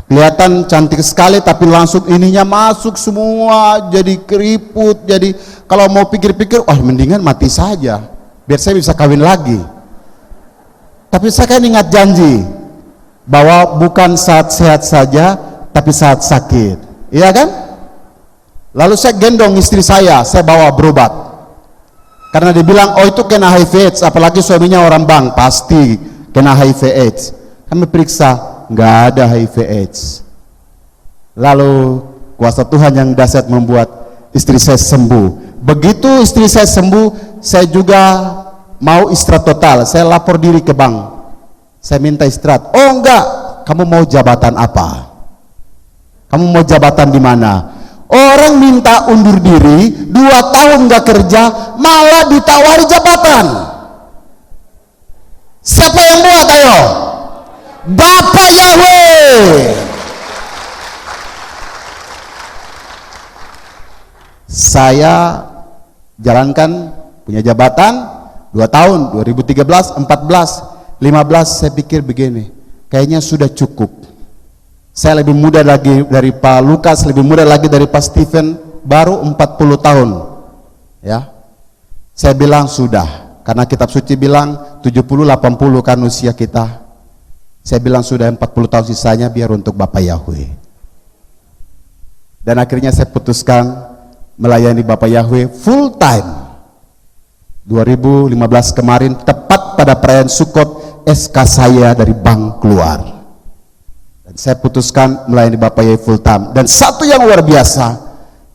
kelihatan cantik sekali, tapi langsung ininya masuk semua, jadi keriput. Jadi kalau mau pikir-pikir, wah mendingan mati saja, biar saya bisa kawin lagi. Tapi saya kan ingat janji bahwa bukan saat sehat saja, tapi saat sakit, iya kan? Lalu saya gendong istri saya bawa berobat. Karena dia bilang, oh itu kena HIV AIDS, apalagi suaminya orang bank, pasti kena HIV AIDS. Kami periksa, nggak ada HIV AIDS. Lalu kuasa Tuhan yang dahsyat membuat istri saya sembuh. Begitu istri saya sembuh, saya juga mau istirahat total. Saya lapor diri ke bank, saya minta istirahat. Oh enggak, kamu mau jabatan apa? Kamu mau jabatan di mana? Orang minta undur diri 2 tahun gak kerja, malah ditawari jabatan. Siapa yang buat ayo? Bapak Yahweh. Saya jalankan punya jabatan 2 tahun, 2013, 14, 15. Saya pikir begini, kayaknya sudah cukup. Saya lebih muda lagi dari Pak Lukas, lebih muda lagi dari Pak Stephen, baru 40 tahun. Ya. Saya bilang sudah, karena kitab suci bilang 70-80 kan usia kita. Saya bilang sudah 40 tahun sisanya biar untuk Bapak Yahweh. Dan akhirnya saya putuskan melayani Bapak Yahweh full time. 2015 kemarin tepat pada perayaan Sukot, SK saya dari bank keluar. Saya putuskan melayani Bapak Yahweh full time. Dan satu yang luar biasa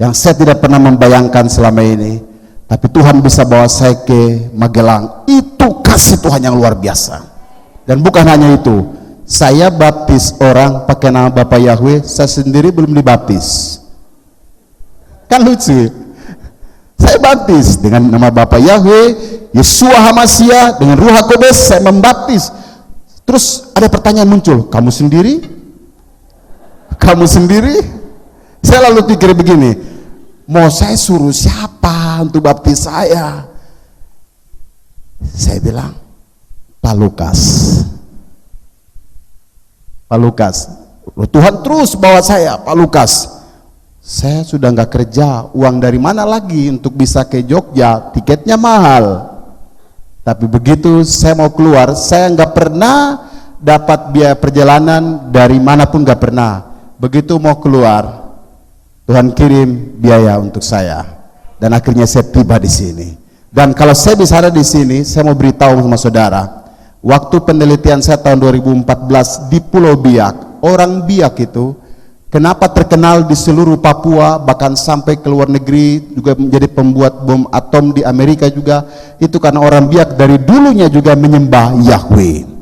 yang saya tidak pernah membayangkan selama ini, tapi Tuhan bisa bawa saya ke Magelang, itu kasih Tuhan yang luar biasa. Dan bukan hanya itu, saya baptis orang pakai nama Bapak Yahweh, saya sendiri belum dibaptis. Kan lucu. Saya baptis dengan nama Bapak Yahweh, Yeshua HaMashiach, dengan Ruh HaKodes saya membaptis. Terus ada pertanyaan muncul, kamu sendiri? Kamu sendiri? Saya lalu pikir begini, mau saya suruh siapa untuk baptis saya? Saya bilang, Pak Lukas. Pak Lukas. Tuhan terus bawa saya, Pak Lukas. Saya sudah nggak kerja, uang dari mana lagi untuk bisa ke Jogja? Tiketnya mahal. Tapi begitu saya mau keluar, saya nggak pernah dapat biaya perjalanan dari manapun, nggak pernah. Begitu mau keluar, Tuhan kirim biaya untuk saya, dan akhirnya saya tiba di sini. Dan kalau saya bisa ada di sini, saya mau beritahu sama saudara, waktu penelitian saya tahun 2014 di Pulau Biak, orang Biak itu Kenapa terkenal di seluruh Papua, bahkan sampai ke luar negeri, juga menjadi pembuat bom atom di Amerika juga, itu karena orang Biak dari dulunya juga menyembah Yahweh.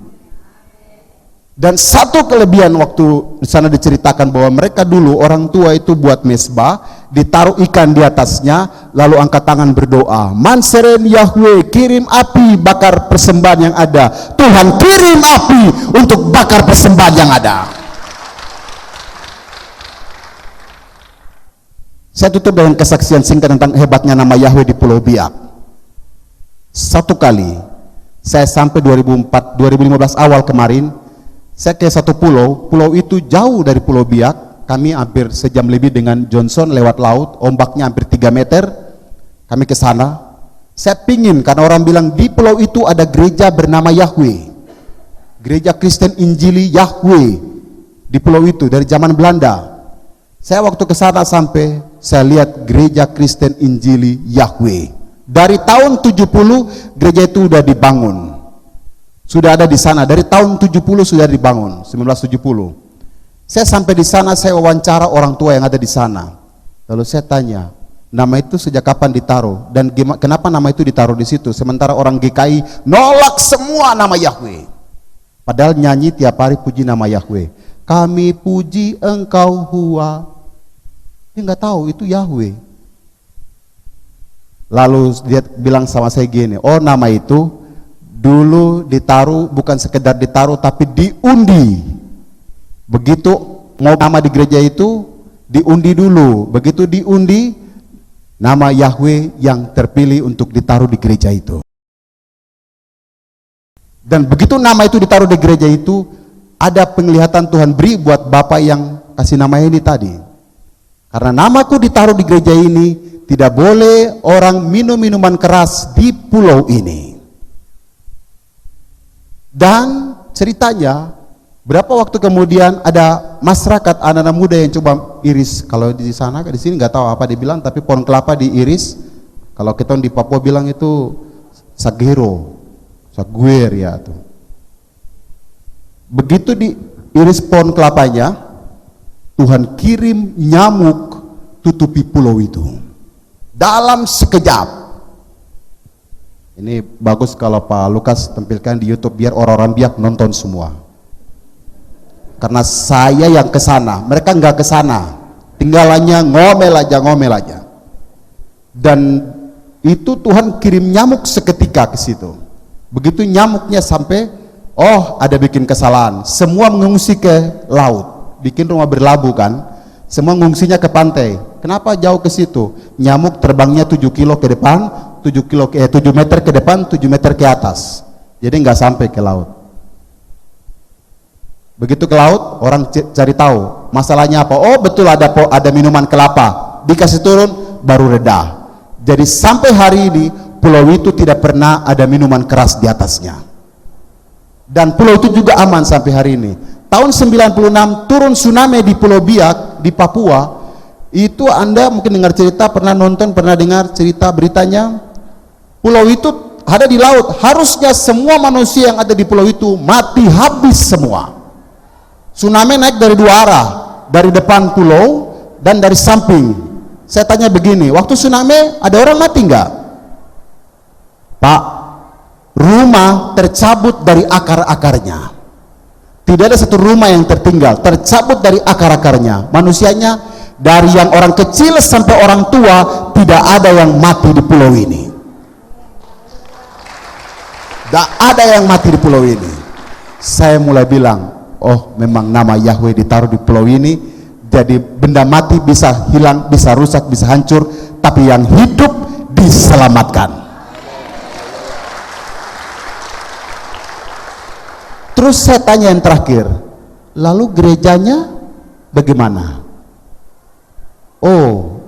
Dan satu kelebihan waktu di sana diceritakan bahwa mereka dulu orang tua itu buat mesbah, ditaruh ikan di atasnya, lalu angkat tangan berdoa, Manserem Yahweh, kirim api bakar persembahan yang ada. Tuhan kirim api untuk bakar persembahan yang ada. Saya tutup dengan kesaksian singkat tentang hebatnya nama Yahweh di Pulau Biak. Satu kali, saya sampai 2015 awal kemarin, saya ke satu pulau itu jauh dari Pulau Biak, kami hampir sejam lebih dengan Johnson lewat laut, ombaknya hampir 3 meter, kami ke sana. Saya pingin, karena orang bilang di pulau itu ada gereja bernama Yahweh, gereja Kristen Injili Yahweh di pulau itu dari zaman Belanda. Saya waktu ke sana sampai, saya lihat gereja Kristen Injili Yahweh. Dari tahun 70 gereja itu sudah dibangun. Sudah ada di sana dari tahun 70 sudah dibangun, 1970. Saya sampai di sana, saya wawancara orang tua yang ada di sana. Lalu saya tanya, nama itu sejak kapan ditaruh dan kenapa nama itu ditaruh di situ? Sementara orang GKI nolak semua nama Yahweh. Padahal nyanyi tiap hari puji nama Yahweh. Kami puji Engkau Hua. Dia nggak tahu itu Yahweh. Lalu dia bilang sama saya gini, oh nama itu dulu ditaruh bukan sekedar ditaruh tapi diundi. Begitu mau nama di gereja itu diundi dulu. Begitu diundi, nama Yahweh yang terpilih untuk ditaruh di gereja itu. Dan begitu nama itu ditaruh di gereja itu, ada penglihatan Tuhan beri buat Bapak yang kasih nama ini tadi. Karena namaku ditaruh di gereja ini, tidak boleh orang minum minuman keras di pulau ini. Dan ceritanya, berapa waktu kemudian ada masyarakat anak-anak muda yang coba iris. Kalau di sana, di sini nggak tahu apa dibilang, tapi pohon kelapa diiris. Kalau kita di Papua bilang itu sagero, saguer ya tuh. Begitu diiris pohon kelapanya, Tuhan kirim nyamuk tutupi pulau itu dalam sekejap. Ini bagus kalau Pak Lukas tampilkan di YouTube biar orang-orang Biak nonton semua. Karena saya yang ke sana, mereka nggak ke sana, tinggalannya ngomel aja. Dan itu Tuhan kirim nyamuk seketika ke situ. Begitu nyamuknya sampai, oh ada bikin kesalahan, semua mengungsi ke laut, bikin rumah berlabuh kan, semua mengungsinya ke pantai. Kenapa jauh ke situ? Nyamuk terbangnya 7 kilo ke depan, 7 meter ke depan, 7 meter ke atas. Jadi nggak sampai ke laut. Begitu ke laut, orang cari tahu masalahnya apa. Oh betul ada minuman kelapa. Dikasih turun, baru reda. Jadi sampai hari ini pulau itu tidak pernah ada minuman keras di atasnya. Dan pulau itu juga aman sampai hari ini. Tahun 96 turun tsunami di Pulau Biak di Papua. Itu Anda mungkin dengar cerita, pernah nonton, pernah dengar cerita beritanya. Pulau itu ada di laut, harusnya semua manusia yang ada di pulau itu mati habis semua. Tsunami naik dari 2 arah, dari depan pulau dan dari samping. Saya tanya begini, waktu tsunami ada orang mati enggak? Pak, rumah tercabut dari akar-akarnya. Tidak ada satu rumah yang tertinggal, tercabut dari akar-akarnya. Manusianya dari yang orang kecil sampai orang tua tidak ada yang mati di pulau ini. Tidak ada yang mati di pulau ini. Saya mulai bilang, oh memang nama Yahweh ditaruh di pulau ini, jadi benda mati bisa hilang, bisa rusak, bisa hancur, tapi yang hidup diselamatkan. Terus saya tanya yang terakhir, lalu gerejanya bagaimana? Oh,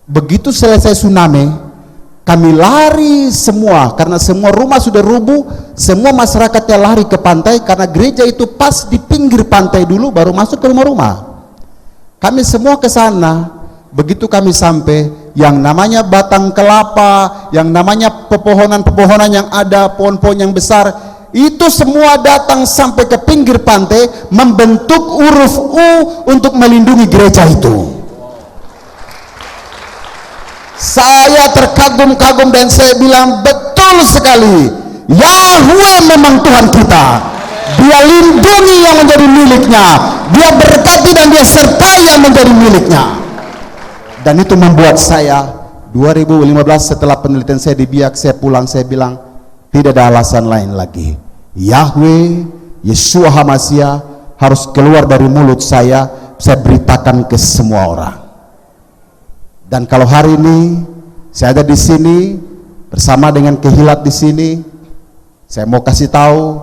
begitu selesai tsunami, kami lari semua, karena semua rumah sudah rubuh, semua masyarakatnya lari ke pantai, karena gereja itu pas di pinggir pantai dulu, baru masuk ke rumah-rumah. Kami semua ke sana. Begitu kami sampai, yang namanya batang kelapa, yang namanya pepohonan-pepohonan yang ada, pohon-pohon yang besar, itu semua datang sampai ke pinggir pantai membentuk huruf U untuk melindungi gereja itu. Saya terkagum-kagum dan saya bilang betul sekali, Yahweh memang Tuhan kita. Dia lindungi yang menjadi miliknya, dia berkati dan dia sertai yang menjadi miliknya. Dan itu membuat saya 2015 setelah penelitian saya di Biak, saya pulang, saya bilang tidak ada alasan lain lagi. Yahweh, Yeshua HaMashiach harus keluar dari mulut saya beritakan ke semua orang. Dan kalau hari ini saya ada di sini bersama dengan Kehilat di sini, saya mau kasih tahu,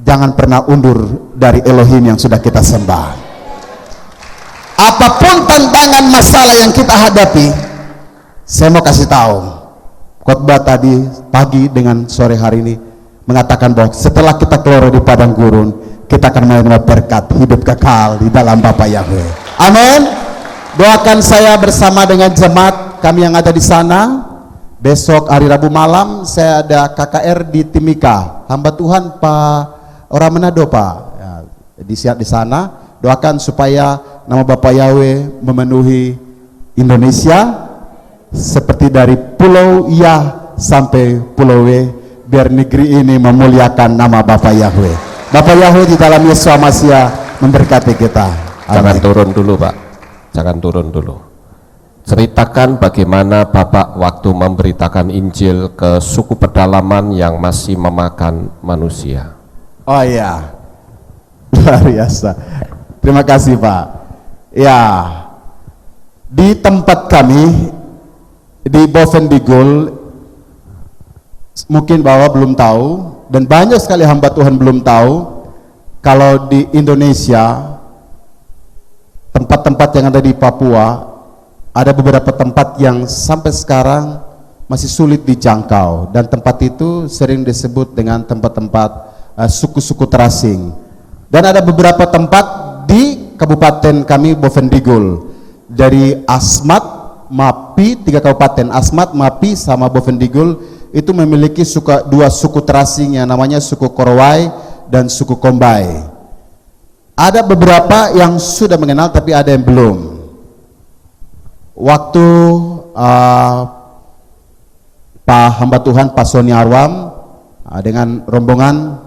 jangan pernah undur dari Elohim yang sudah kita sembah. Apapun tantangan masalah yang kita hadapi, saya mau kasih tahu, khotbah tadi pagi dengan sore hari ini mengatakan bahwa setelah kita keluar di padang gurun, kita akan menerima berkat hidup kekal di dalam Bapa Yahweh. Amin. Doakan saya bersama dengan jemaat kami yang ada di sana. Besok hari Rabu malam saya ada KKR di Timika. Hamba Tuhan Pak orang Manado Pak ya, di sana. Doakan supaya nama Bapa Yahweh memenuhi Indonesia seperti dari Pulau Yah sampai Pulau W, biar negeri ini memuliakan nama Bapa Yahweh. Bapa Yahweh di dalam Yesus HaMashiach memberkati kita. Jangan turun dulu Pak, jangan turun dulu. Ceritakan bagaimana Bapak waktu memberitakan Injil ke suku pedalaman yang masih memakan manusia. Oh iya, luar biasa. Terima kasih Pak. Ya, di tempat kami di Bovendigul, mungkin bahwa belum tahu, dan banyak sekali hamba Tuhan belum tahu, kalau di Indonesia tempat-tempat yang ada di Papua, ada beberapa tempat yang sampai sekarang masih sulit dijangkau, dan tempat itu sering disebut dengan tempat-tempat suku-suku terasing. Dan ada beberapa tempat di kabupaten kami Bovendigul, dari Asmat, Mapi, 3 kabupaten Asmat, Mapi sama Bovendigul itu memiliki dua suku terasing yang namanya suku Korowai dan suku Kombai. Ada beberapa yang sudah mengenal tapi ada yang belum. Waktu Pak hamba Tuhan Pak Sony Arwam dengan rombongan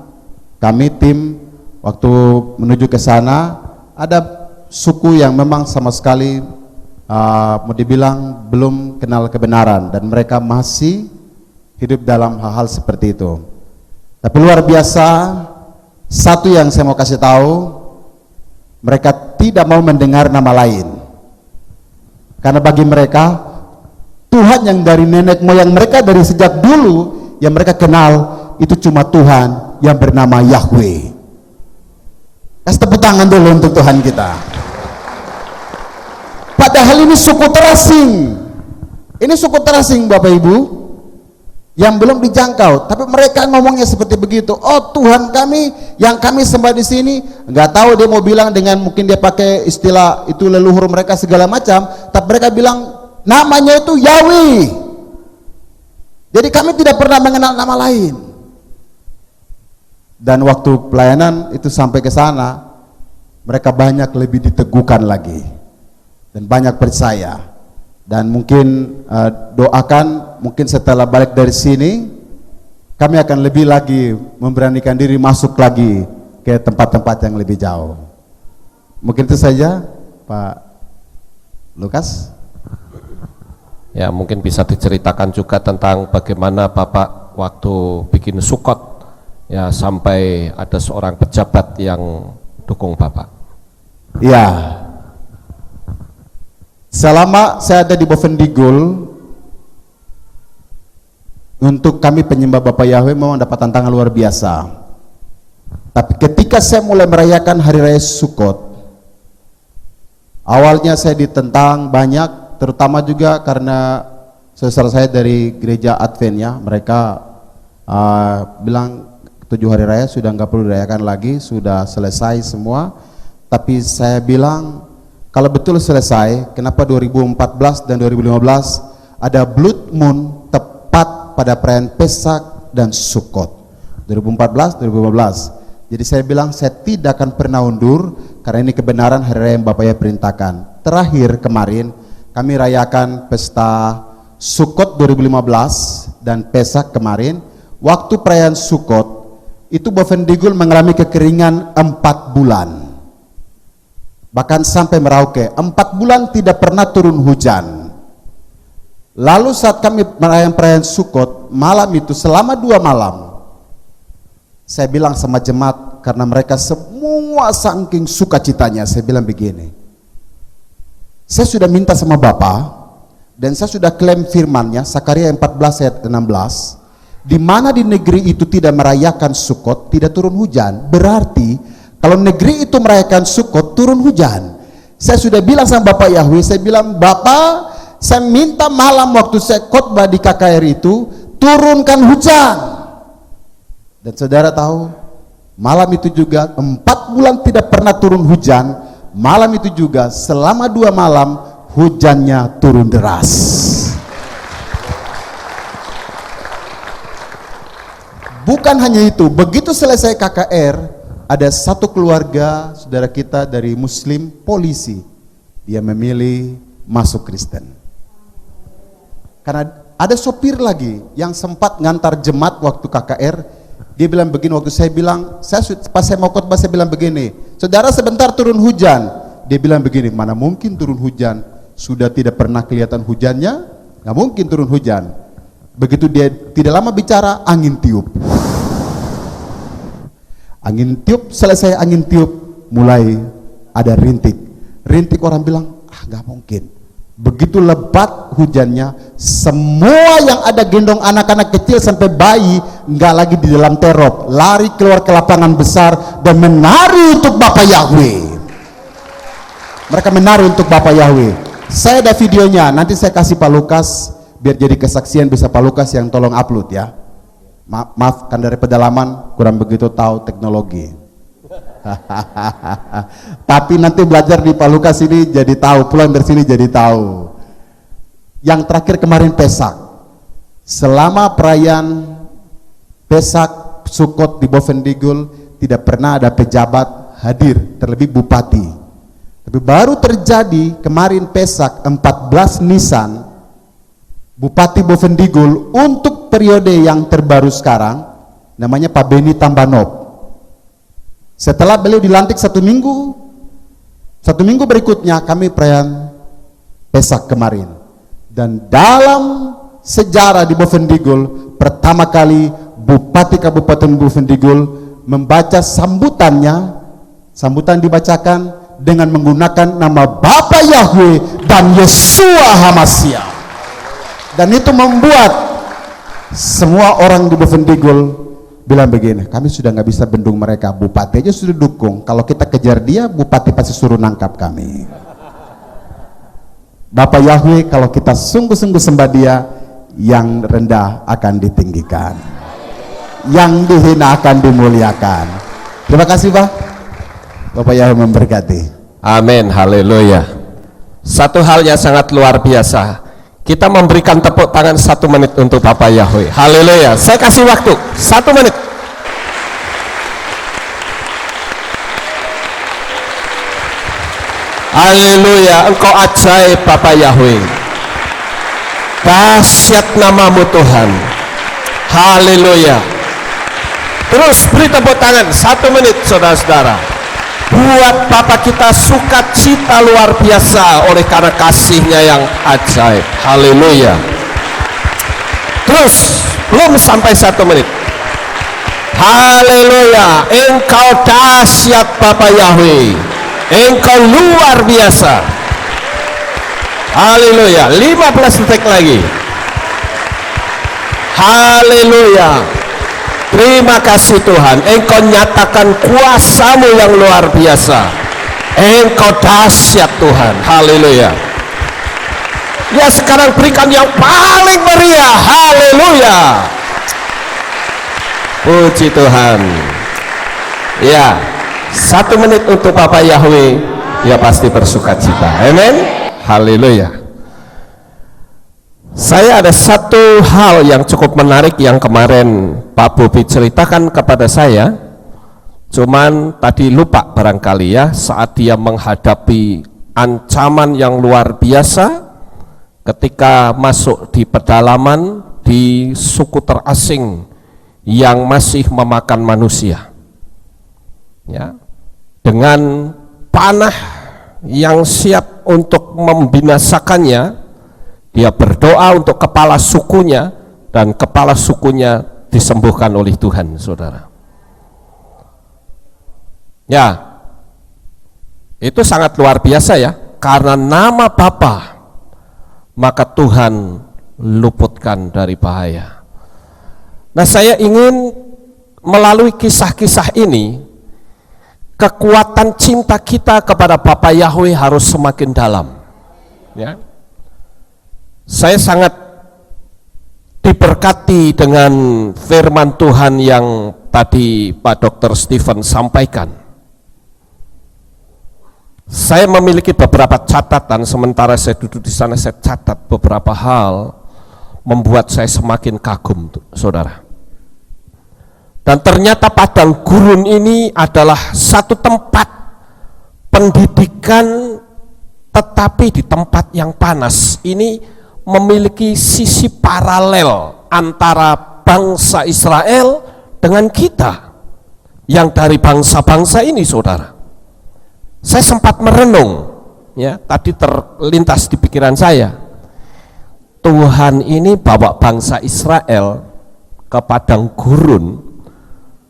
kami tim waktu menuju ke sana, ada suku yang memang sama sekali mau dibilang belum kenal kebenaran dan mereka masih hidup dalam hal-hal seperti itu. Tapi luar biasa, satu yang saya mau kasih tahu, mereka tidak mau mendengar nama lain. Karena bagi mereka, Tuhan yang dari nenek moyang mereka dari sejak dulu yang mereka kenal itu cuma Tuhan yang bernama Yahweh. Kasih tepuk tangan dulu untuk Tuhan kita. Padahal ini suku terasing. Ini suku terasing Bapak Ibu yang belum dijangkau, tapi mereka ngomongnya seperti begitu. Oh Tuhan kami yang kami sembah di sini, nggak tahu dia mau bilang dengan mungkin dia pakai istilah itu leluhur mereka segala macam, tapi mereka bilang namanya itu Yahweh. Jadi kami tidak pernah mengenal nama lain. Dan waktu pelayanan itu sampai ke sana, mereka banyak lebih diteguhkan lagi dan banyak percaya. Dan mungkin doakan mungkin setelah balik dari sini kami akan lebih lagi memberanikan diri masuk lagi ke tempat-tempat yang lebih jauh. Mungkin itu saja Pak Lukas. Ya mungkin bisa diceritakan juga tentang bagaimana Bapak waktu bikin sukot ya sampai ada seorang pejabat yang dukung Bapak. Ya, selama saya ada di Bovendigul, untuk kami penyembah Bapa Yahweh memang dapat tantangan luar biasa. Tapi ketika saya mulai merayakan Hari Raya Sukot, awalnya saya ditentang banyak, terutama juga karena saudara saya dari gereja Advent ya, mereka bilang 7 hari raya sudah nggak perlu dirayakan lagi, sudah selesai semua. Tapi saya bilang kalau betul selesai, kenapa 2014 dan 2015 ada blood moon tepat pada perayaan Pesak dan Sukot? 2014, 2015. Jadi saya bilang saya tidak akan pernah undur karena ini kebenaran hari raya yang Bapak ya perintahkan. Terakhir kemarin kami rayakan pesta Sukot 2015 dan Pesak kemarin. Waktu perayaan Sukot itu Bovendigul mengalami kekeringan 4 bulan. Bahkan sampai Merauke 4 bulan tidak pernah turun hujan. Lalu saat kami merayakan perayaan Sukot malam itu selama 2 malam, saya bilang sama jemaat karena mereka semua saking sukacitanya, saya bilang begini, saya sudah minta sama Bapa dan saya sudah klaim firman-Nya Sakaria 14 ayat 16, di mana di negeri itu tidak merayakan Sukot tidak turun hujan. Berarti kalau negeri itu merayakan Sukot turun hujan. Saya sudah bilang sama Bapak Yahweh, saya bilang, Bapak, saya minta malam waktu saya khotbah di KKR itu turunkan hujan. Dan saudara tahu, malam itu juga 4 bulan tidak pernah turun hujan. Malam itu juga selama 2 malam hujannya turun deras. Bukan hanya itu, begitu selesai KKR, ada satu keluarga saudara kita dari Muslim polisi, dia memilih masuk Kristen. Karena ada sopir lagi yang sempat ngantar jemaat waktu KKR, dia bilang begini, waktu saya bilang, pas saya mau khotbah saya bilang begini, saudara sebentar turun hujan. Dia bilang begini, mana mungkin turun hujan, sudah tidak pernah kelihatan hujannya, nggak mungkin turun hujan. Begitu dia tidak lama bicara, angin tiup. Angin tiup, selesai angin tiup, mulai ada rintik. Rintik orang bilang, nggak mungkin. Begitu lebat hujannya, semua yang ada gendong anak-anak kecil sampai bayi nggak lagi di dalam terop, lari keluar ke lapangan besar dan menari untuk Bapak Yahweh. Mereka menari untuk Bapak Yahweh. Saya ada videonya, nanti saya kasih Pak Lukas biar jadi kesaksian, bisa Pak Lukas yang tolong upload ya. Maaf kan dari pedalaman kurang begitu tahu teknologi. Tapi nanti belajar di Pak Lukas ini jadi tahu, pulang dari sini jadi tahu. Yang terakhir kemarin Pesak. Selama perayaan Pesak Sukot di Bovendigul tidak pernah ada pejabat hadir, terlebih bupati. Tapi baru terjadi kemarin Pesak 14 Nisan, Bupati Bovendigul untuk periode yang terbaru sekarang namanya Pak Beni Tambanov. Setelah beliau dilantik 1 minggu berikutnya kami perayaan Pesak kemarin. Dan dalam sejarah di Bovendigul pertama kali Bupati Kabupaten Bovendigul membaca sambutannya, sambutan dibacakan dengan menggunakan nama Bapak Yahweh dan Yeshua HaMashiach. Dan itu membuat semua orang di Bovendigul bilang begini, kami sudah nggak bisa bendung mereka, bupati aja sudah dukung, kalau kita kejar dia, bupati pasti suruh nangkap kami. Bapak Yahweh, kalau kita sungguh-sungguh sembah dia, yang rendah akan ditinggikan, yang dihina akan dimuliakan. Terima kasih Pak. Bapak Yahweh memberkati. Amin, haleluya. Satu hal yang sangat luar biasa, kita memberikan tepuk tangan 1 menit untuk Bapak Yahweh. Haleluya. Saya kasih waktu 1 menit. Haleluya. Engkau ajaib Bapak Yahweh. Dahsyat namamu Tuhan. Haleluya. Terus beri tepuk tangan 1 menit saudara-saudara. Buat Bapak kita sukacita luar biasa oleh karena kasih-Nya yang ajaib. Haleluya. Terus belum sampai 1 menit. Haleluya. Engkau dahsyat Bapak Yahweh. Engkau luar biasa. Haleluya. 15 detik lagi. Haleluya. Terima kasih Tuhan, Engkau nyatakan kuasa-Mu yang luar biasa. Engkau dahsyat Tuhan. Haleluya. Ya sekarang berikan yang paling meriah. Haleluya. Puji Tuhan. Ya, 1 menit untuk Bapak Yahweh. Ya pasti bersukacita. Amin. Haleluya. Saya ada satu hal yang cukup menarik yang kemarin Pak Bobi ceritakan kepada saya, cuman tadi lupa barangkali ya, saat dia menghadapi ancaman yang luar biasa ketika masuk di pedalaman di suku terasing yang masih memakan manusia, ya, dengan panah yang siap untuk membinasakannya. Dia berdoa untuk kepala sukunya, dan kepala sukunya disembuhkan oleh Tuhan, saudara. Ya, itu sangat luar biasa ya, karena nama Bapa maka Tuhan luputkan dari bahaya. Nah, saya ingin melalui kisah-kisah ini, kekuatan cinta kita kepada Bapa Yahweh harus semakin dalam, ya. Saya sangat diberkati dengan firman Tuhan yang tadi Pak Dr. Stephen sampaikan. Saya memiliki beberapa catatan, sementara saya duduk di sana saya catat beberapa hal membuat saya semakin kagum, saudara. Dan ternyata padang gurun ini adalah satu tempat pendidikan, tetapi di tempat yang panas. Ini memiliki sisi paralel antara bangsa Israel dengan kita yang dari bangsa-bangsa ini, saudara. Saya sempat merenung, ya, tadi terlintas di pikiran saya, Tuhan ini bawa bangsa Israel ke padang gurun.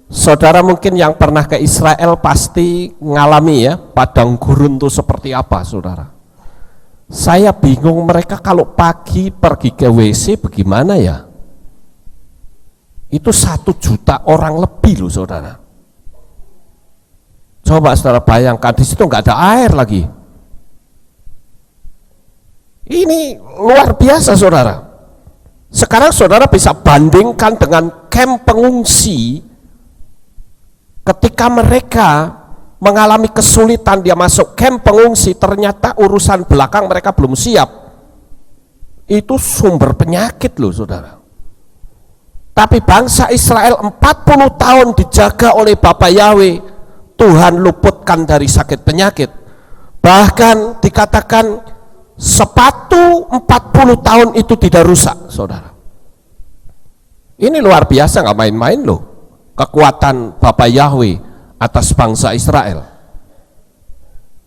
Saudara mungkin yang pernah ke Israel pasti ngalami ya, padang gurun itu seperti apa, saudara. Saya bingung, mereka kalau pagi pergi ke WC bagaimana ya? Itu 1 juta orang lebih loh, saudara. Coba saudara bayangkan, di situ nggak ada air lagi. Ini luar biasa, saudara. Sekarang saudara bisa bandingkan dengan kamp pengungsi ketika mereka mengalami kesulitan, dia masuk kamp pengungsi, ternyata urusan belakang mereka belum siap. Itu sumber penyakit loh, saudara. Tapi bangsa Israel 40 tahun dijaga oleh Bapa Yahweh, Tuhan luputkan dari sakit penyakit. Bahkan dikatakan sepatu 40 tahun itu tidak rusak, saudara. Ini luar biasa, nggak main-main loh, kekuatan Bapa Yahweh atas bangsa Israel.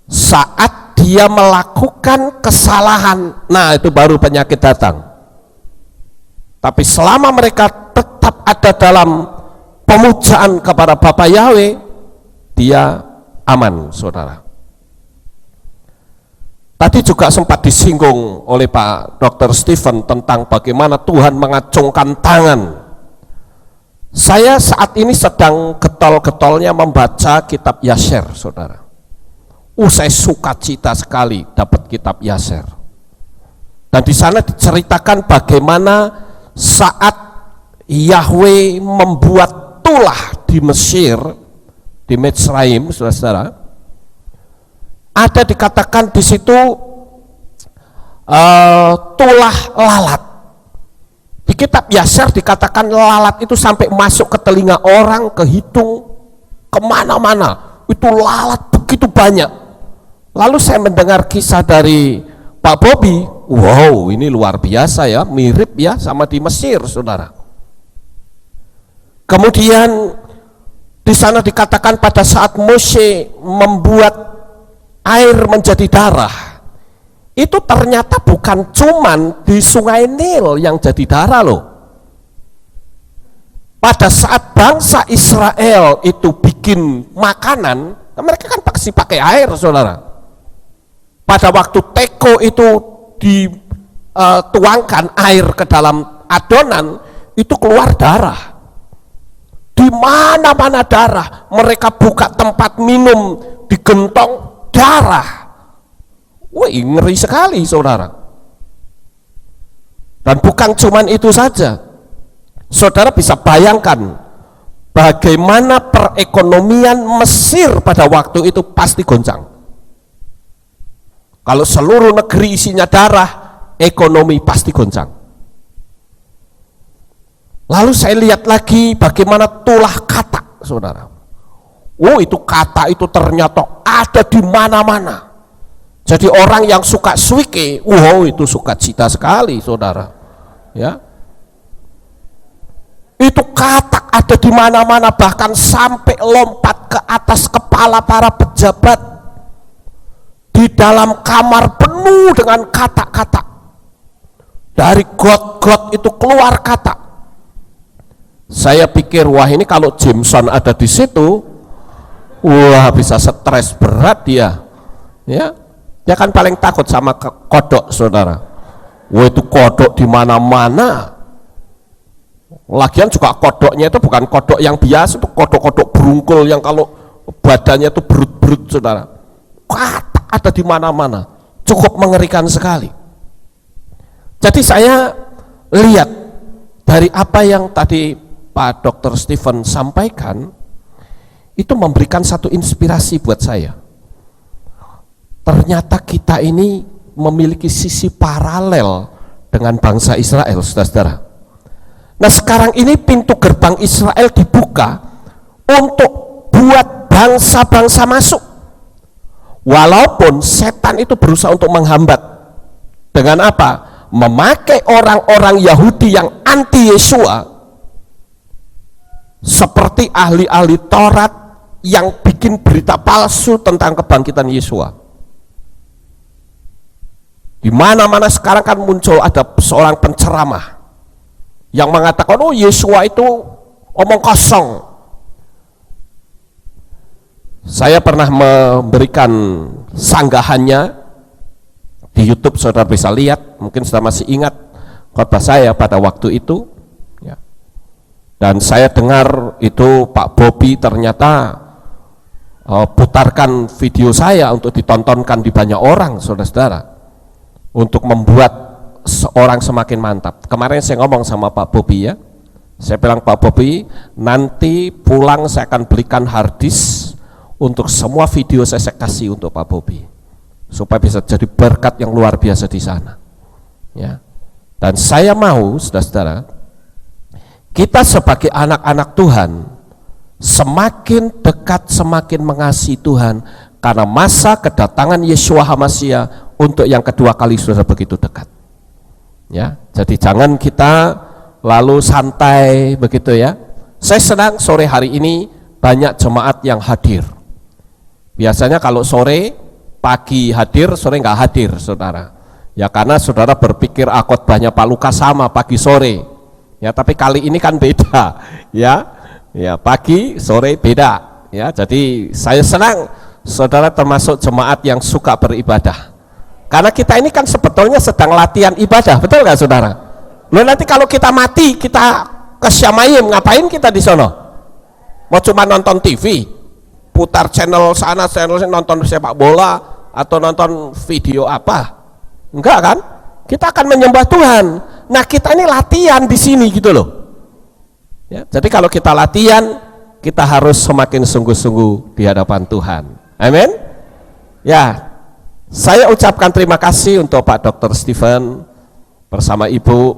Saat dia melakukan kesalahan, nah itu baru penyakit datang. Tapi selama mereka tetap ada dalam pemujaan kepada Bapa Yahweh, dia aman, saudara. Tadi juga sempat disinggung oleh Pak Dr. Stephen tentang bagaimana Tuhan mengacungkan tangan. Saya saat ini sedang getol-getolnya membaca kitab Yasher, saudara. Saya sukacita sekali dapat kitab Yasher. Dan di sana diceritakan bagaimana saat Yahweh membuat tulah di Mesir, di Mitzrayim, saudara-saudara, ada dikatakan di situ tulah lalat. Di kitab Yasher dikatakan lalat itu sampai masuk ke telinga orang, ke hidung, kemana-mana. Itu lalat begitu banyak. Lalu saya mendengar kisah dari Pak Bobi, wow, ini luar biasa ya, mirip ya sama di Mesir, saudara. Kemudian di sana dikatakan pada saat Mose membuat air menjadi darah, itu ternyata bukan cuman di Sungai Nil yang jadi darah loh. Pada saat bangsa Israel itu bikin makanan, mereka kan pasti pakai air, saudara. Pada waktu teko itu dituangkan air ke dalam adonan, itu keluar darah. Di mana-mana darah. Mereka buka tempat minum, digentong darah. Wih, ngeri sekali, saudara. Dan bukan cuman itu saja. Saudara bisa bayangkan bagaimana perekonomian Mesir pada waktu itu pasti goncang. Kalau seluruh negeri isinya darah, ekonomi pasti goncang. Lalu saya lihat lagi bagaimana tulah kata, saudara. Oh, itu kata itu ternyata ada di mana-mana. Jadi orang yang suka suike, wow, itu sukacita sekali, saudara. Ya, itu kata ada di mana-mana, bahkan sampai lompat ke atas kepala para pejabat. Di dalam kamar penuh dengan kata-kata. Dari got-got itu keluar kata. Saya pikir, wah ini kalau Jameson ada di situ, wah bisa stres berat dia. Ya, dia kan paling takut sama kodok, saudara. Wah itu kodok di mana-mana. Lagian juga kodoknya itu bukan kodok yang biasa, itu kodok-kodok berungkul yang kalau badannya itu berut-berut, saudara. Kata ada di mana-mana, cukup mengerikan sekali. Jadi saya lihat dari apa yang tadi Pak Dr. Stephen sampaikan, itu memberikan satu inspirasi buat saya. Ternyata kita ini memiliki sisi paralel dengan bangsa Israel, saudara-saudara. Nah sekarang ini pintu gerbang Israel dibuka untuk buat bangsa-bangsa masuk. Walaupun setan itu berusaha untuk menghambat. Dengan apa? Memakai orang-orang Yahudi yang anti Yesua, seperti ahli-ahli Taurat yang bikin berita palsu tentang kebangkitan Yesua. Di mana-mana sekarang kan muncul ada seorang penceramah yang mengatakan, oh Yesua itu omong kosong. Saya pernah memberikan sanggahannya di YouTube, saudara bisa lihat, mungkin sudah masih ingat khotbah saya pada waktu itu. Ya. Dan saya dengar itu Pak Bobby ternyata putarkan video saya untuk ditontonkan di banyak orang, saudara-saudara, untuk membuat seorang semakin mantap. Kemarin saya ngomong sama Pak Bobby, ya, saya bilang, Pak Bobby, nanti pulang saya akan belikan hard disk untuk semua video saya kasih untuk Pak Bobby, supaya bisa jadi berkat yang luar biasa di sana. Ya. Dan saya mau, saudara-saudara, kita sebagai anak-anak Tuhan semakin dekat, semakin mengasihi Tuhan, karena masa kedatangan Yeshua HaMashiach untuk yang kedua kali sudah begitu dekat. Ya, jadi jangan kita lalu santai begitu, ya. Saya senang sore hari ini banyak jemaat yang hadir. Biasanya kalau sore, pagi hadir, sore nggak hadir, saudara. Ya karena saudara berpikir khotbahnya Pak Lukas sama pagi sore. Ya tapi kali ini kan beda, ya. Ya pagi sore beda. Ya jadi saya senang saudara termasuk jemaat yang suka beribadah. Karena kita ini kan sebetulnya sedang latihan ibadah, betul nggak saudara? Loh nanti kalau kita mati, kita ke Syamayim, ngapain kita di sono? Mau cuma nonton TV, putar channel sana, channel sini, nonton sepak bola atau nonton video apa? Enggak kan? Kita akan menyembah Tuhan. Nah kita ini latihan di sini gitu loh. Ya, jadi kalau kita latihan, kita harus semakin sungguh-sungguh di hadapan Tuhan. Amin. Ya, saya ucapkan terima kasih untuk Pak Dr. Stephen bersama Ibu,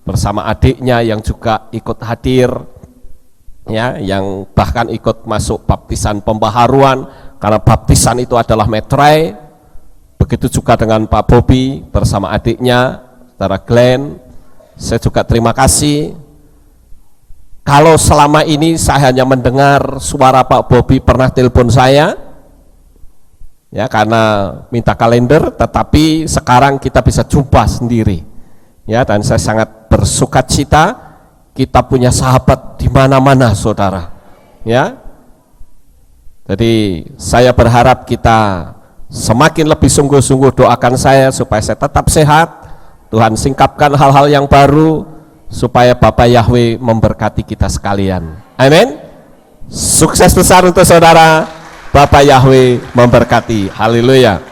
bersama adiknya yang juga ikut hadir, ya, yang bahkan ikut masuk baptisan pembaharuan, karena baptisan itu adalah metrai. Begitu juga dengan Pak Bobby bersama adiknya, saudara Glenn. Saya juga terima kasih. Kalau selama ini saya hanya mendengar suara Pak Bobby pernah telepon saya, ya karena minta kalender, tetapi sekarang kita bisa jumpa sendiri, ya, dan saya sangat bersukacita kita punya sahabat di mana-mana, saudara, ya. Jadi saya berharap kita semakin lebih sungguh-sungguh doakan saya supaya saya tetap sehat, Tuhan singkapkan hal-hal yang baru, supaya Bapak Yahweh memberkati kita sekalian. Amin. Sukses besar untuk saudara. Bapak Yahweh memberkati. Haleluya.